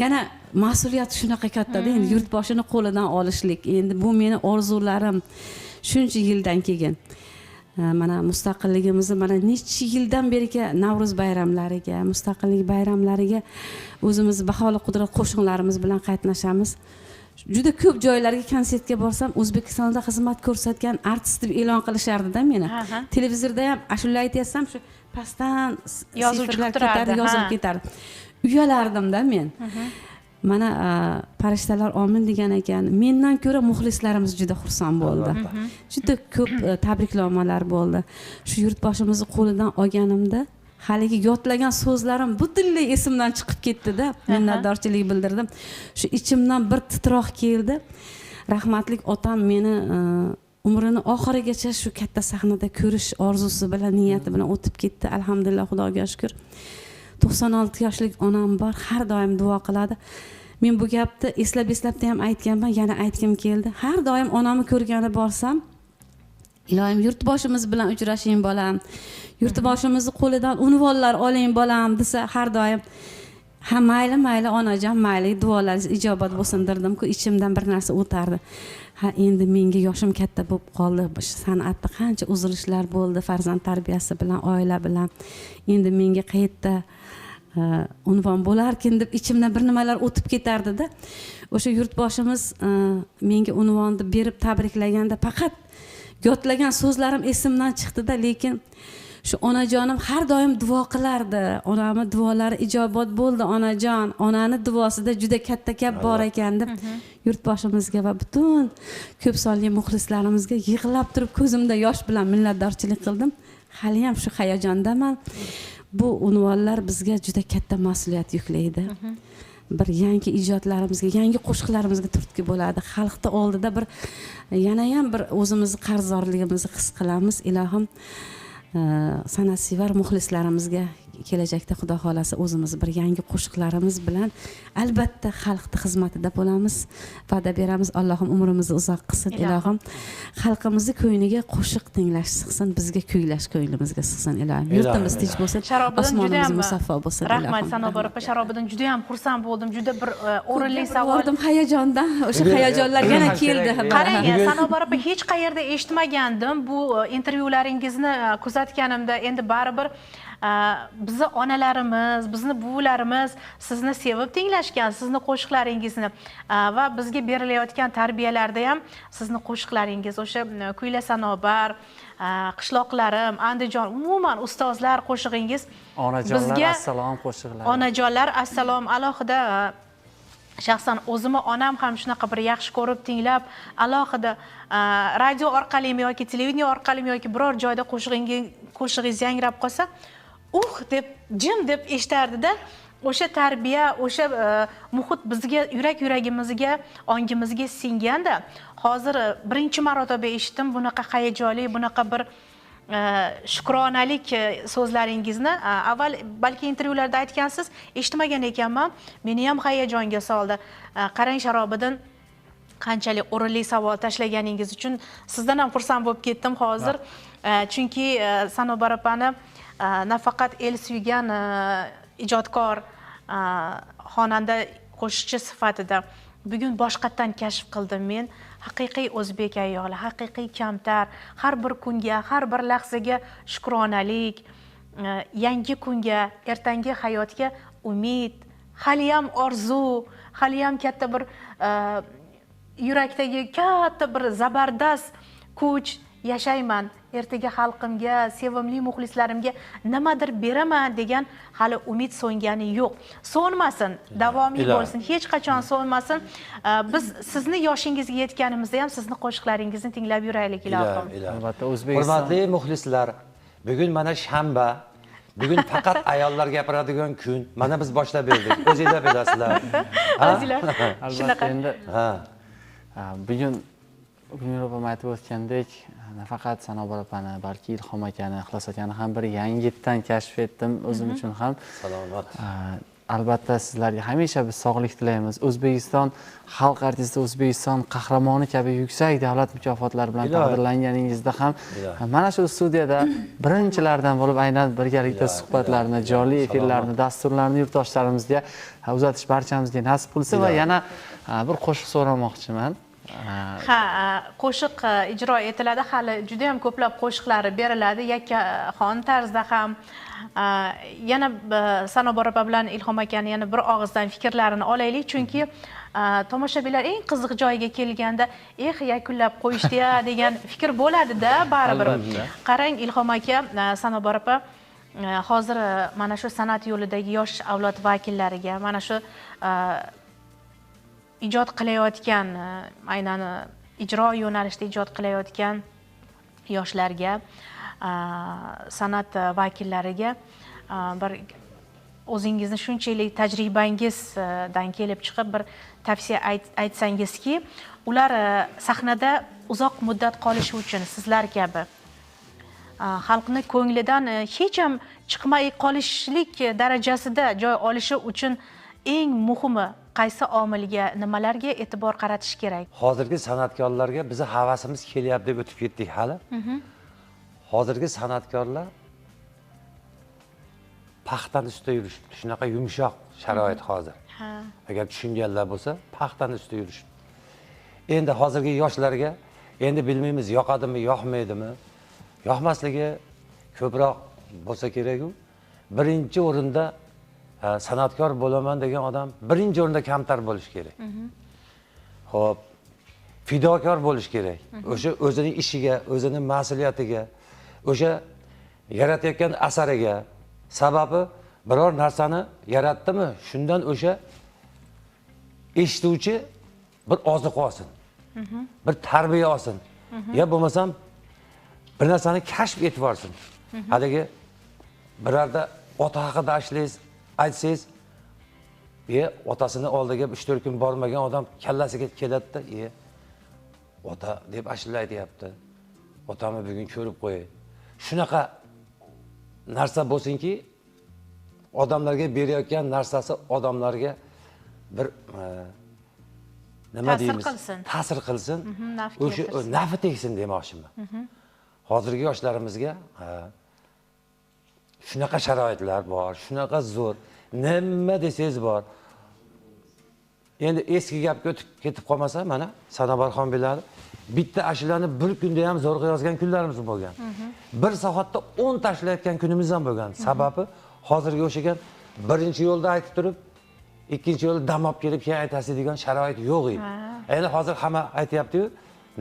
yana mas'uliyat shunaqa katta-da, endi yurtboshini qo'lidan olishlik. Endi bu meni orzularim shuncha yildan keyin. mana mustaqilligimizni mana necha yildan beriga Navro'z bayramlariga, mustaqillik bayramlariga o'zimiz baholi qudrat qo'shinlarimiz bilan qatnashamiz. Juda ko'p joylarga konsertga borsam, O'zbekistonda xizmat ko'rsatgan artist deb e'lon qilishardi-da meni. Televizorda ham ashula aytyapsam, shu pastdan yozuvchilar ketardi, yozib ketardi. Uyalardim-da men. Mana farishtalar omin degan ekan. Mendan ko'ra muxlislarimiz juda xursand bo'ldi. Juda ko'p tabriknomalar bo'ldi. Shu yurtboshimizni qo'lidan olganimda haligi yodlagan so'zlarim butunlay esimdan chiqib ketdi-da. Minnatdorchilik bildirdim. Shu ichimdan bir titroq keldi. Rahmatlik otam meni umrini oxirigacha shu katta sahnada ko'rish orzusi bilan, niyati bilan o'tib ketdi. Alhamdulillah, Xudoga shukr. 96 yoshlik onam bor, har doim duo qiladi. Men bu gapni eslab-eslabda ham aytganman, yana aytgim keldi. Har doim onamni ko'rgani borsam, ilohim yurtboshimiz bilan uchrashing bolam, yurtboshimizni qo'lidan unvonlar oling bolam desa, har doim ha mayli onajon, mayli, duolaringiz ijobat bo'lsin derdim-ku, ichimdan bir narsa o'tardi. Ha, endi menga yoshim katta bo'lib qoldi. San'atda qancha uzilishlar bo'ldi, farzand tarbiyasi bilan, oila bilan. Endi menga qayerda unvon bo'larkin deb ichimdan bir nimalar o'tib ketardi-da. O'sha yurtboshimiz menga unvonni berib tabriklaganda faqat yodlagan so'zlarim esimdan chiqdi-da, lekin shu onajonim har doim duo qilardi. Onamning duolari ijobat bo'ldi, onajon. Onani duosida juda katta gap bor ekan deb yurtboshimizga va butun ko'p sonli muxlislarimizga yig'lab turib ko'zimda yosh bilan minnatdorchilik qildim. Hali ham shu hayajondaman. Bu unvonlar bizga juda katta mas'uliyat yuklaydi. Bir yangi ijodlarimizga, yangi qo'shiqlarimizga turtki bo'ladi. Xalqda oldida bir yana ham bir o'zimizning qarzdorligimizni his qilamiz. Ilohim san'atsevar muxlislarimizga kelajakda Xudo xolasa o'zimiz bir yangi qo'shiqlarimiz bilan albatta xalqning xizmatida bo'lamiz. Va'da beramiz. Allohim umrimizni uzoq qilsin. Ilohim xalqimizni ko'ngliga qo'shiq tinglash sig'sin, bizga kuylash ko'nglimizga sig'sin. Ilohim yurtimiz tinch bo'lsin, osmonimiz musaffo bo'lsin. Rahmat Sanobar opa, sharobidan juda ham xursand bo'ldim. Juda bir o'rinli savol. Bo'ldim hayajondan. O'sha hayajonlar yana keldi. Qarang, Sanobar opa, hech qayerda eshitmagandim bu intervyularingizni kuzatganimda. Endi baribir bizni onalarimiz, bizni buvilarimiz sizni sevib tinglashgan, sizni qo'shiqlaringizni va bizga berilayotgan tarbiyalarda ham sizni qo'shiqlaringiz, o'sha Kuyla Sanobar, qishloqlarim, Andijon, umuman ustozlar qo'shig'ingiz onajonlar assalom qo'shiqlari. Onajonlar assalom, alohida shaxsan o'zimni onam ham shunaqa bir yaxshi ko'rib tinglab, alohida radio orqalimi yoki televideniya orqalimi yoki biror joyda qo'shig'ingiz yangrab qolsa, deb jim deb eshitardi-da. O'sha tarbiya, o'sha muhit bizga yuragimizga, ongimizga singanda, hozir birinchi marotaba eshitdim bunaqa hayajonli, bunaqa bir shukronalik so'zlaringizni. Avval balki intervyularda aytgansiz, eshitmagan ekanman. Meni ham hayajonga soldi. Qarang Sharobiddin, qanchalik o'rinli savol tashlaganingiz uchun sizdan ham xursand bo'lib ketdim hozir. Chunki Sanobar opani nafaqat el suygan ijodkor, xonanda, qo'shiqchi sifatida bugun boshqatdan kashf qildim men. Haqiqiy o'zbek ayoli, haqiqiy kamtar, har bir kunga, har bir lahzaga shukronalik, yangi kunga, ertangi hayotga umid, hali ham orzu, hali ham katta bir yurakdagi katta bir zabardast kuch yashayman. Ertaga xalqimga, sevimli muxlislarimga nimadir beraman degan hali umid so'ngani yo'q. So'nmasin, davomiy bo'lsin, hech qachon so'nmasin. Biz sizni yoshingizga yetganimizda ham sizni qo'shiqlaringizni tinglab yuraylik, ilohim. Albatta, O'zbekiston. Hurmatli muxlislar, bugun mana shanba. Bugun faqat ayollar gapiradigan kun. Mana biz boshlab berdik. O'zingizlar bilasizlar. O'zingizlar. Albatta, endi bugun Gulmira opam aytib o'tgandek, nafaqat Sanobar opani, balki Ilhom akani, Ixlos akani ham bir yangitdan kashf etdim o'zim uchun ham. Salomat. Albatta sizlarga hamisha biz sog'lik tilaymiz. O'zbekiston xalq artisti, O'zbekiston qahramoni kabi yuksak davlat mukofotlari bilan taqdirlanganingizda ham mana shu studiyada birinchilardan bo'lib aynan birgalikda suhbatlarni, jonli efirlarni, dasturlarni yurtdoshlarimizga uzatish barchamizga nasib qilsa va yana bir qo'shiq so'ramoqchiman. Ha, qo'shiq ijro etiladi, hali juda ham ko'plab qo'shiqlari beriladi, yakkaxon tarzda ham. Yana Sanobar opa bilan Ilhom akani yana bir og'izdan fikrlarini olaylik, chunki tomoshabinlar eng qiziq joyiga kelganda, yakunlab qo'yishdi-ya degan fikr bo'ladi-da baribir. Qarang, Ilhom aka, Sanobar opa hozir mana shu san'at yo'lidagi yosh avlod vakillariga, mana shu ijod qilayotgan, aynan ijro yo'nalishida ijod qilayotgan yoshlarga, san'at vakillariga bir o'zingizni shunchalik tajribangizdan kelib chiqib bir tavsiya aytsangizki, ular sahnada uzoq muddat qolishi uchun sizlar kabi xalqni ko'nglidan hech ham chiqmay qolishlik darajasida joy olishi uchun eng muhimi qaysi omilga, nimalarga e'tibor qaratish kerak? Hozirgi san'atkorlarga bizni havasimiz kelyapti deb o'tib ketdik hali. Hozirgi san'atkorlar paxtani ustida yurishibdi. Shunaqa yumshoq sharoit hozir. Agar tushunganlar bo'lsa, paxtani ustida yurishibdi. Endi hozirgi yoshlarga endi bilmaymiz yoqadimi, yoqmaydimi. Yoqmasligi ko'proq bo'lsa kerak-ku. Birinchi o'rinda san'atkor bo'laman degan odam birinchi o'rinda kamtar bo'lish kerak. Xo'p, fidokor bo'lish kerak. O'sha o'zining ishiga, o'zining mas'uliyatiga, o'sha yaratayotgan asariga. Sababi biror narsani yaratdimi, shundan o'sha eshituvchi bir oziq olsin. Bir tarbiya olsin. Ya bo'lmasam bir narsani kashf etib olsin. Haligi birorda ota haqida aytsangiz, otasini oldiga 3-4 kun bormagan odam kallasiga keladi-da, ota deb ashula aytyapti. Otamni bugun ko'rib qo'yay. Shunaqa narsa bo'lsinki, odamlarga berayotgan narsasi odamlarga bir nima deymiz? Ta'sir qilsin. O'sha nafi tegsin demoqchiman. Hozirgi yoshlarimizga shunaqa sharoitlar bor, shunaqa zo'r, nima desangiz bor. Endi eski gapga o'tib ketib qolmasa, mana Sanobarxon biladi. Bitta ashulani bir kunda ham zo'rg'a yozgan kunlarimiz bo'lgan. Bir soatda 10 tashlayotgan kunimiz ham bo'lgan. Sababi hozirga o'xshagan birinchi yo'lda aytib turib, ikkinchi yo'lda dam olib kelib keyin aytasiz degan sharoit yo'q edi. Endi hozir hamma aytayapti-yu,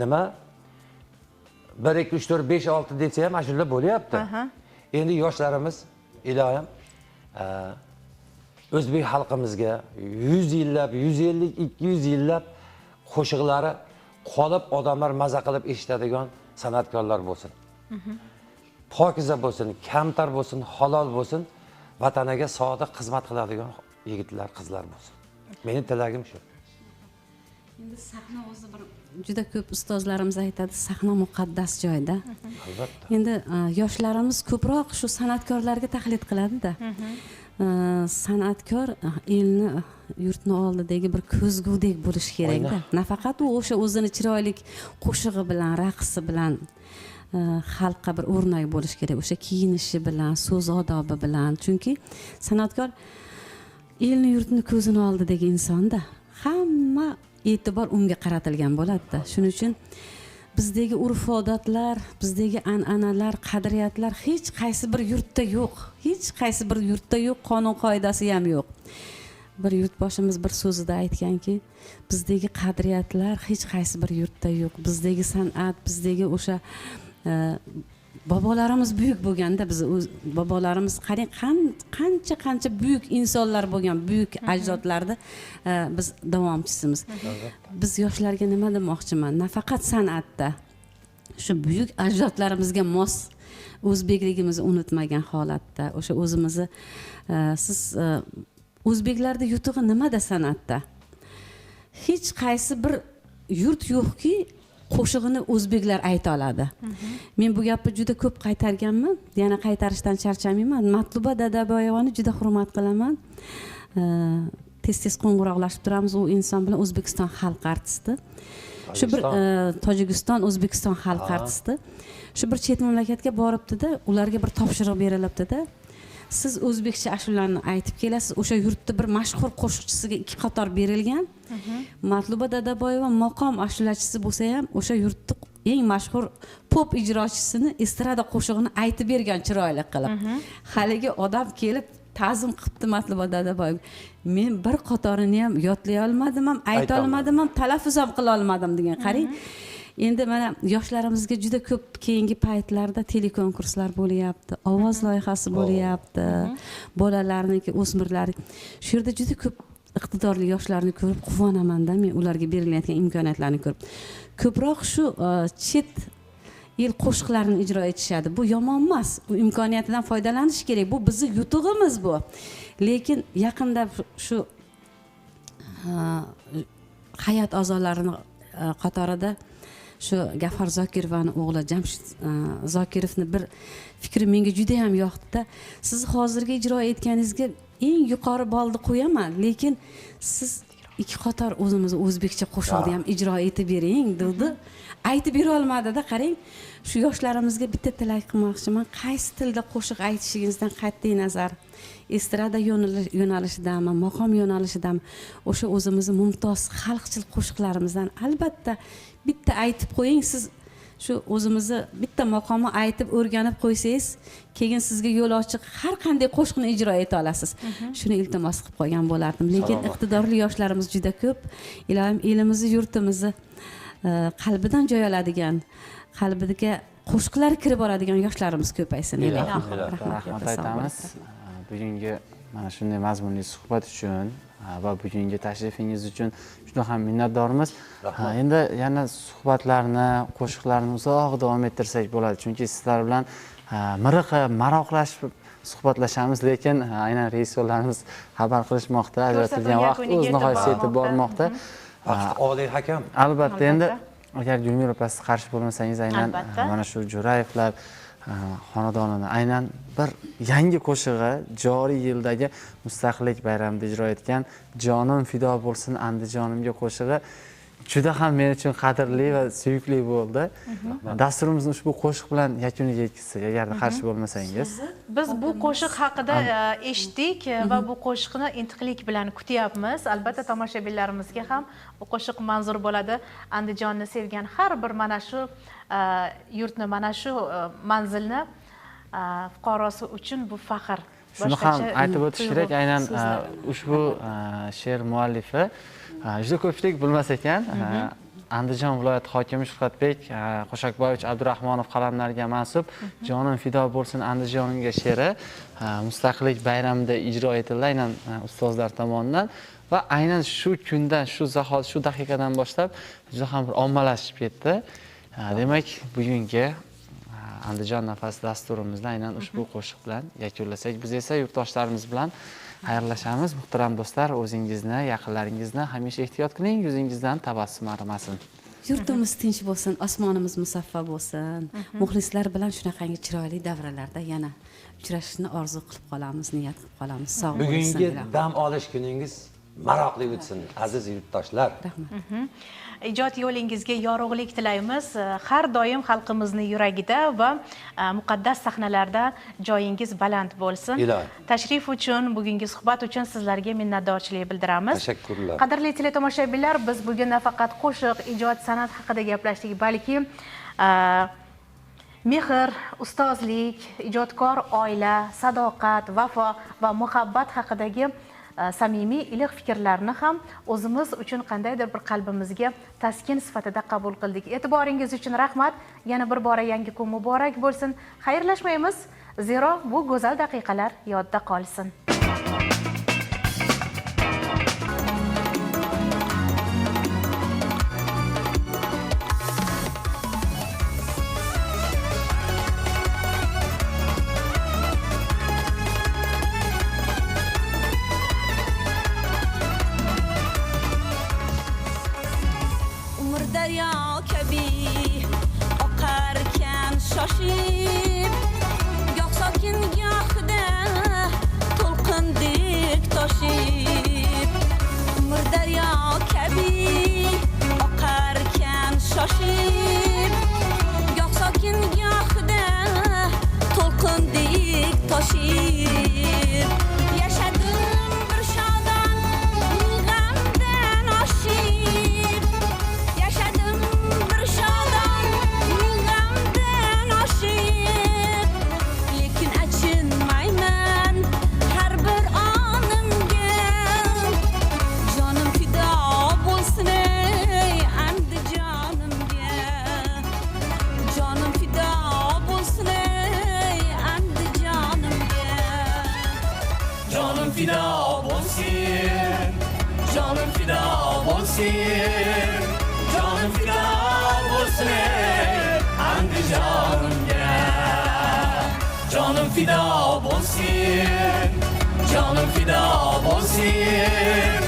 nima 1 2 3 4 5 6 desa ham ashula bo'lyapti. Endi yoshlarimiz iloyim o'zbek xalqimizga 100 yillab, 150, 200 yillab qo'shiqlari qolib odamlar maza qilib eshitadigan san'atkorlar bo'lsin. Pokiza bo'lsin, kamtar bo'lsin, halol bo'lsin, vataniga sodiq xizmat qiladigan yigitlar, qizlar bo'lsin. Mening tilagim shu. Endi sahna o'zi bir juda ko'p ustozlarimiz aytadi, sahna muqaddas joyda. Albatta. Endi yoshlarimiz ko'proq shu san'atkorlarga taqlid qiladi-da. San'atkor elni, yurtni oldidagi bir ko'zgudek bo'lishi kerak-da. Nafaqat u o'sha o'zini chiroyli qo'shig'i bilan, raqsi bilan xalqqa bir o'rnak bo'lishi kerak. O'sha kiyinishi bilan, so'z odobi bilan. Chunki san'atkor elni, yurtni ko'zini oldidagi insonda. Hamma e'tibor unga qaratilgan bo'ladi-da. Shuning uchun bizdagi urf-odatlar, bizdagi an'analar, qadriyatlar hech qaysi bir yurtda yo'q. Hech qaysi bir yurtda yo'q, qonun qoidasi ham yo'q. Bir yurtboshimiz bir so'zida aytganki, bizdagi qadriyatlar hech qaysi bir yurtda yo'q. Bizdagi san'at, bizdagi o'sha bobolarimiz buyuk bo'lganda, biz bobolarimiz qarang qancha buyuk insonlar bo'lgan, buyuk ajdodlarni biz davomchisimiz. Biz yoshlarga nima demoqchiman? Nafaqat san'atda shu buyuk ajdodlarimizga mos o'zbekligimizni unutmagan holatda, o'sha o'zimizni siz o'zbeklarda yutug'i nimada san'atda? Hech qaysi bir yurt yo'qki, qo'shig'ini o'zbeklar ayta oladi. Men bu gapni juda ko'p qaytarganman, yana qaytarishdan charchamayman. Matluba Dadaboyevani juda hurmat qilaman. Tez-tez qo'ng'iroqlashib turamiz, u inson bilan O'zbekiston xalq artisti. Shu bir Tojikiston, O'zbekiston xalq artisti. Shu bir chet mamlakatga boribdi-da, ularga bir topshiriq berilibdi-da. siz o'zbekcha ashulalarni aytib kelasiz, o'sha yurtda bir mashhur qo'shiqchisiga 2 qator berilgan. Matluba Dadaboyeva maqom ashulachisi bo'lsa ham, o'sha yurtda eng mashhur pop ijrochisini estrada qo'shig'ini aytib bergan chiroyli qilib. Haligi odam kelib ta'zim qilibdi Matluba Dadaboyeva. Men bir qatorini ham yodlay olmadim ham, ayta olmadim ham, talaffuz ham qila olmadim degan. Qarang. Endi mana yoshlarimizga juda ko'p keyingi paytlarda telekonkurslar bo'lyapti, ovoz loyihasi bo'lyapti. Bolalarniki, o'smirlar. Shu yerda juda ko'p iqtidorli yoshlarni ko'rib quvonaman-da, men ularga berilayotgan imkoniyatlarni ko'rib. Ko'proq shu chet el qo'shiqlarini ijro etishadi. Bu yomon emas. Bu imkoniyatidan foydalanish kerak. Bu bizning yutug'imiz bu. Lekin yaqinda shu hayot a'zolarini qatorida shu Gafar Zokirovning o'g'li Jamshid Zokirovni bir fikri menga juda ham yoqdi-da. Siz hozirgi ijro etganingizga eng yuqori bolni qo'yaman, lekin siz 2 qator o'zimizni o'zbekcha qo'shiqni ham ijro etib bering dedi. Aytib bera olmadi-da, qarang. Shu yoshlarimizga bitta tilak qilmoqchiman. Qaysi tilda qo'shiq aytishingizdan qat'iy nazar, estrada yo'nalishidami, maqom yo'nalishidami, o'sha o'zimizni mumtoz xalqchil qo'shiqlarimizdan albatta bitta aytib qo'ying. Siz shu o'zimizni bitta maqomni aytib o'rganib qo'ysangiz, keyin sizga yo'l ochiq har qanday qo'shiqni ijro eta olasiz. Shuni iltimos qilib qo'ygan bo'lardim. Lekin iqtidorli yoshlarimiz juda ko'p. Ilohim elimizni, yurtimizni qalbidan joy oladigan, qalbiga qo'shiqlar kirib boradigan yoshlarimiz ko'paysin. Rahmat aytamiz. Bugungi mana shunday mazmunli suhbat uchun va bugungi tashrifingiz uchun juda ham minnatdormiz. Endi yana suhbatlarni, qo'shiqlarni uzoq davom ettirsak bo'ladi, chunki sizlar bilan miriqib, maroqlashib suhbatlashamiz, lekin aynan rejissyorlarimiz xabar qilishmoqda, ajratilgan vaqt o'z nihoyasiga yetib bormoqda. Oliy hakam. Albatta, endi agar Gulmira opa siz qarshi bo'lmasangiz, aynan mana shu Jo'rayevlar xonadonini aynan bir yangi qo'shig'i joriy yildagi Mustaqillik bayramida ijro etgan Jonim fido bo'lsin Andijonimga qo'shig'i juda ham men uchun qadrli va suyukli bo'ldi. Dasturimizni ushbu qo'shiq bilan yakuniga yetkazsak, agar qarshi bo'lmasangiz. Biz bu qo'shiq haqida eshitdik va bu qo'shiqni intiqlik bilan kutyapmiz. Albatta tomoshabinlarimizga ham bu qo'shiq manzur bo'ladi. Andijonni sevgan har bir mana shu yurtni, mana shu manzilni fuqarosi uchun bu faxr. Shuni ham aytib o'tish kerak, aynan ushbu she'r muallifi juda ko'pchilik bilmas ekan. Andijon viloyati hokimi Shuhratbek Qo'shakboyevich Abdurahmonov qalamlariga mansub Jonim fido bo'lsin Andijonimga she'ri Mustaqillik bayramida ijro etildi aynan ustozlar tomonidan va aynan shu kundan, shu zahot, shu daqiqadan boshlab juda ham bir ommalashib ketdi. Demak, bugungi Andijon nafasi dasturimizni aynan ushbu qo'shiq bilan yakunlasak, biz esa yurtdoshlarimiz bilan xayrlashamiz. Muhtaram do'stlar, o'zingizni, yaqinlaringizni hamisha ehtiyot qiling, yuzingizdan tabassum arimasin. Yurtimiz tinch bo'lsin, osmonimiz musaffo bo'lsin. Muxlislar bilan shunaqangi chiroyli davralarda yana uchrashishni orzu qilib qolamiz, niyat qilib qolamiz. Sog' bo'lsin. Bugungi dam olish kuningiz maroqli o'tsin, aziz yurtdoshlar. Rahmat. Ijod yo'lingizga yorug'lik tilaymiz. Har doim xalqimizning yuragida va muqaddas sahnalarda joyingiz baland bo'lsin. Tashrif uchun, bugungi suhbat uchun sizlarga minnatdorchilik bildiramiz. Tashakkurlar. Qadrli teletomoshabinlar, biz bugun nafaqat qo'shiq, ijod, san'at haqida gaplashdik, balki mehr, ustozlik, ijodkor oila, sadoqat, vafo va muhabbat haqidagi samimiy iliq fikrlarni ham o'zimiz uchun qandaydir bir qalbimizga taskin sifatida qabul qildik. E'tiboringiz uchun rahmat. Yana bir bora yangi kun muborak bo'lsin. Xayrlashmaymiz, zero bu go'zal daqiqalar yodda qolsin. Daryo kabi oqarkan shoshib, goh sokin gohida to'lqindek toshib. Umr daryo kabi oqarkan shoshib, goh sokin gohida to'lqindek toshib. fida bo'lsin, jonim fida bo'lsin, jonim fida bo'lsin Andijonimga. Jonim fida bo'lsin, jonim fida bo'lsin,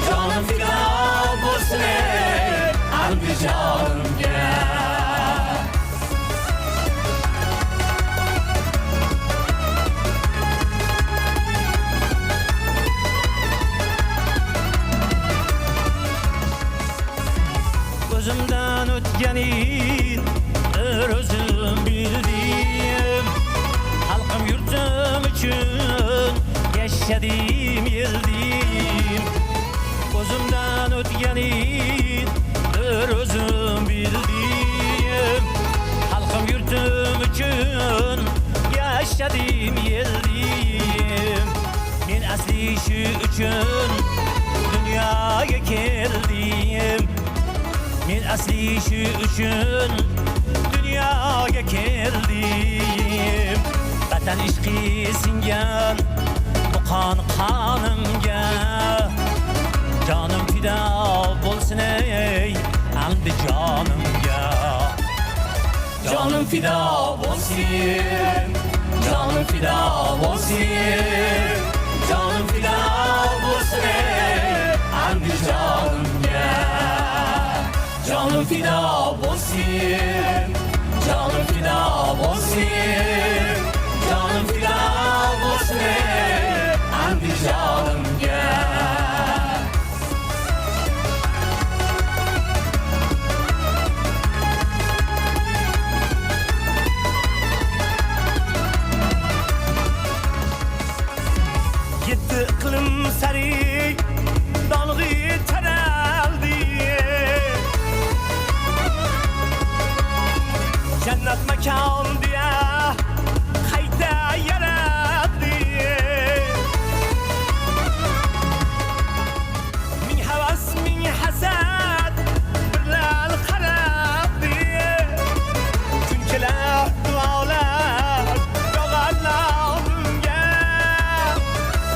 jonim fida bo'lsin Andijonimga. Gözümden ötgenin özüm bildim, halkım yurtum için yaşadım yıldım. Gözümden ötgenin özüm bildim, halkım yurtum için yaşadım yıldım. Men asli şu için dünyaya geldim, men asli şu için dünyaya geldim. Vatan ishqi singan bu qon qonimga, jonim fida bo'lsin ey Andijonimga. Jonim fida bo'lsin, jonim fida bo'lsin, jonim fida bo'lsin ey Andijonimga. Jonim fida bo'lsin, jonim fida bo'lsin, jonim fida bo'lsin Andijonimga. Yetti iqlim sari dalg'i taraldi, cennet mekan diye kayda yarattı. Min havas min hasad birlal qarabdi, kunchilar duolar yog'ar nomimga.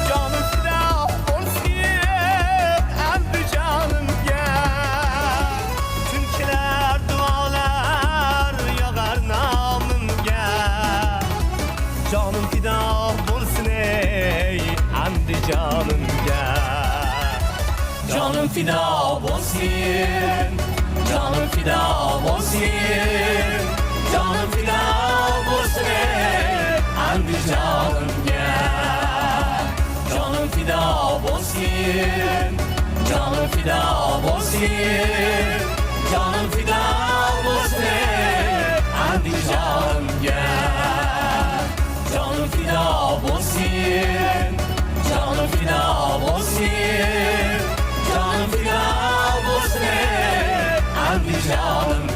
Jonim fida bo'lsin Andijonimga, kunchilar duolar yog'ar nomimga. Jonim fida bo'lsin ey Andijonimga. Jonim fida bo'lsin, jonim fida bo'lsin, jonim fida bo'lsin ey Andijonimga. Jonim fida bo'lsin, jonim fida bo'lsin, jonim fida bo'lsin ey Andijonimga. Jonim fida bo'lsin, jonim fida bo'lsin, jonim fida bo'lsin ey Andijonimga.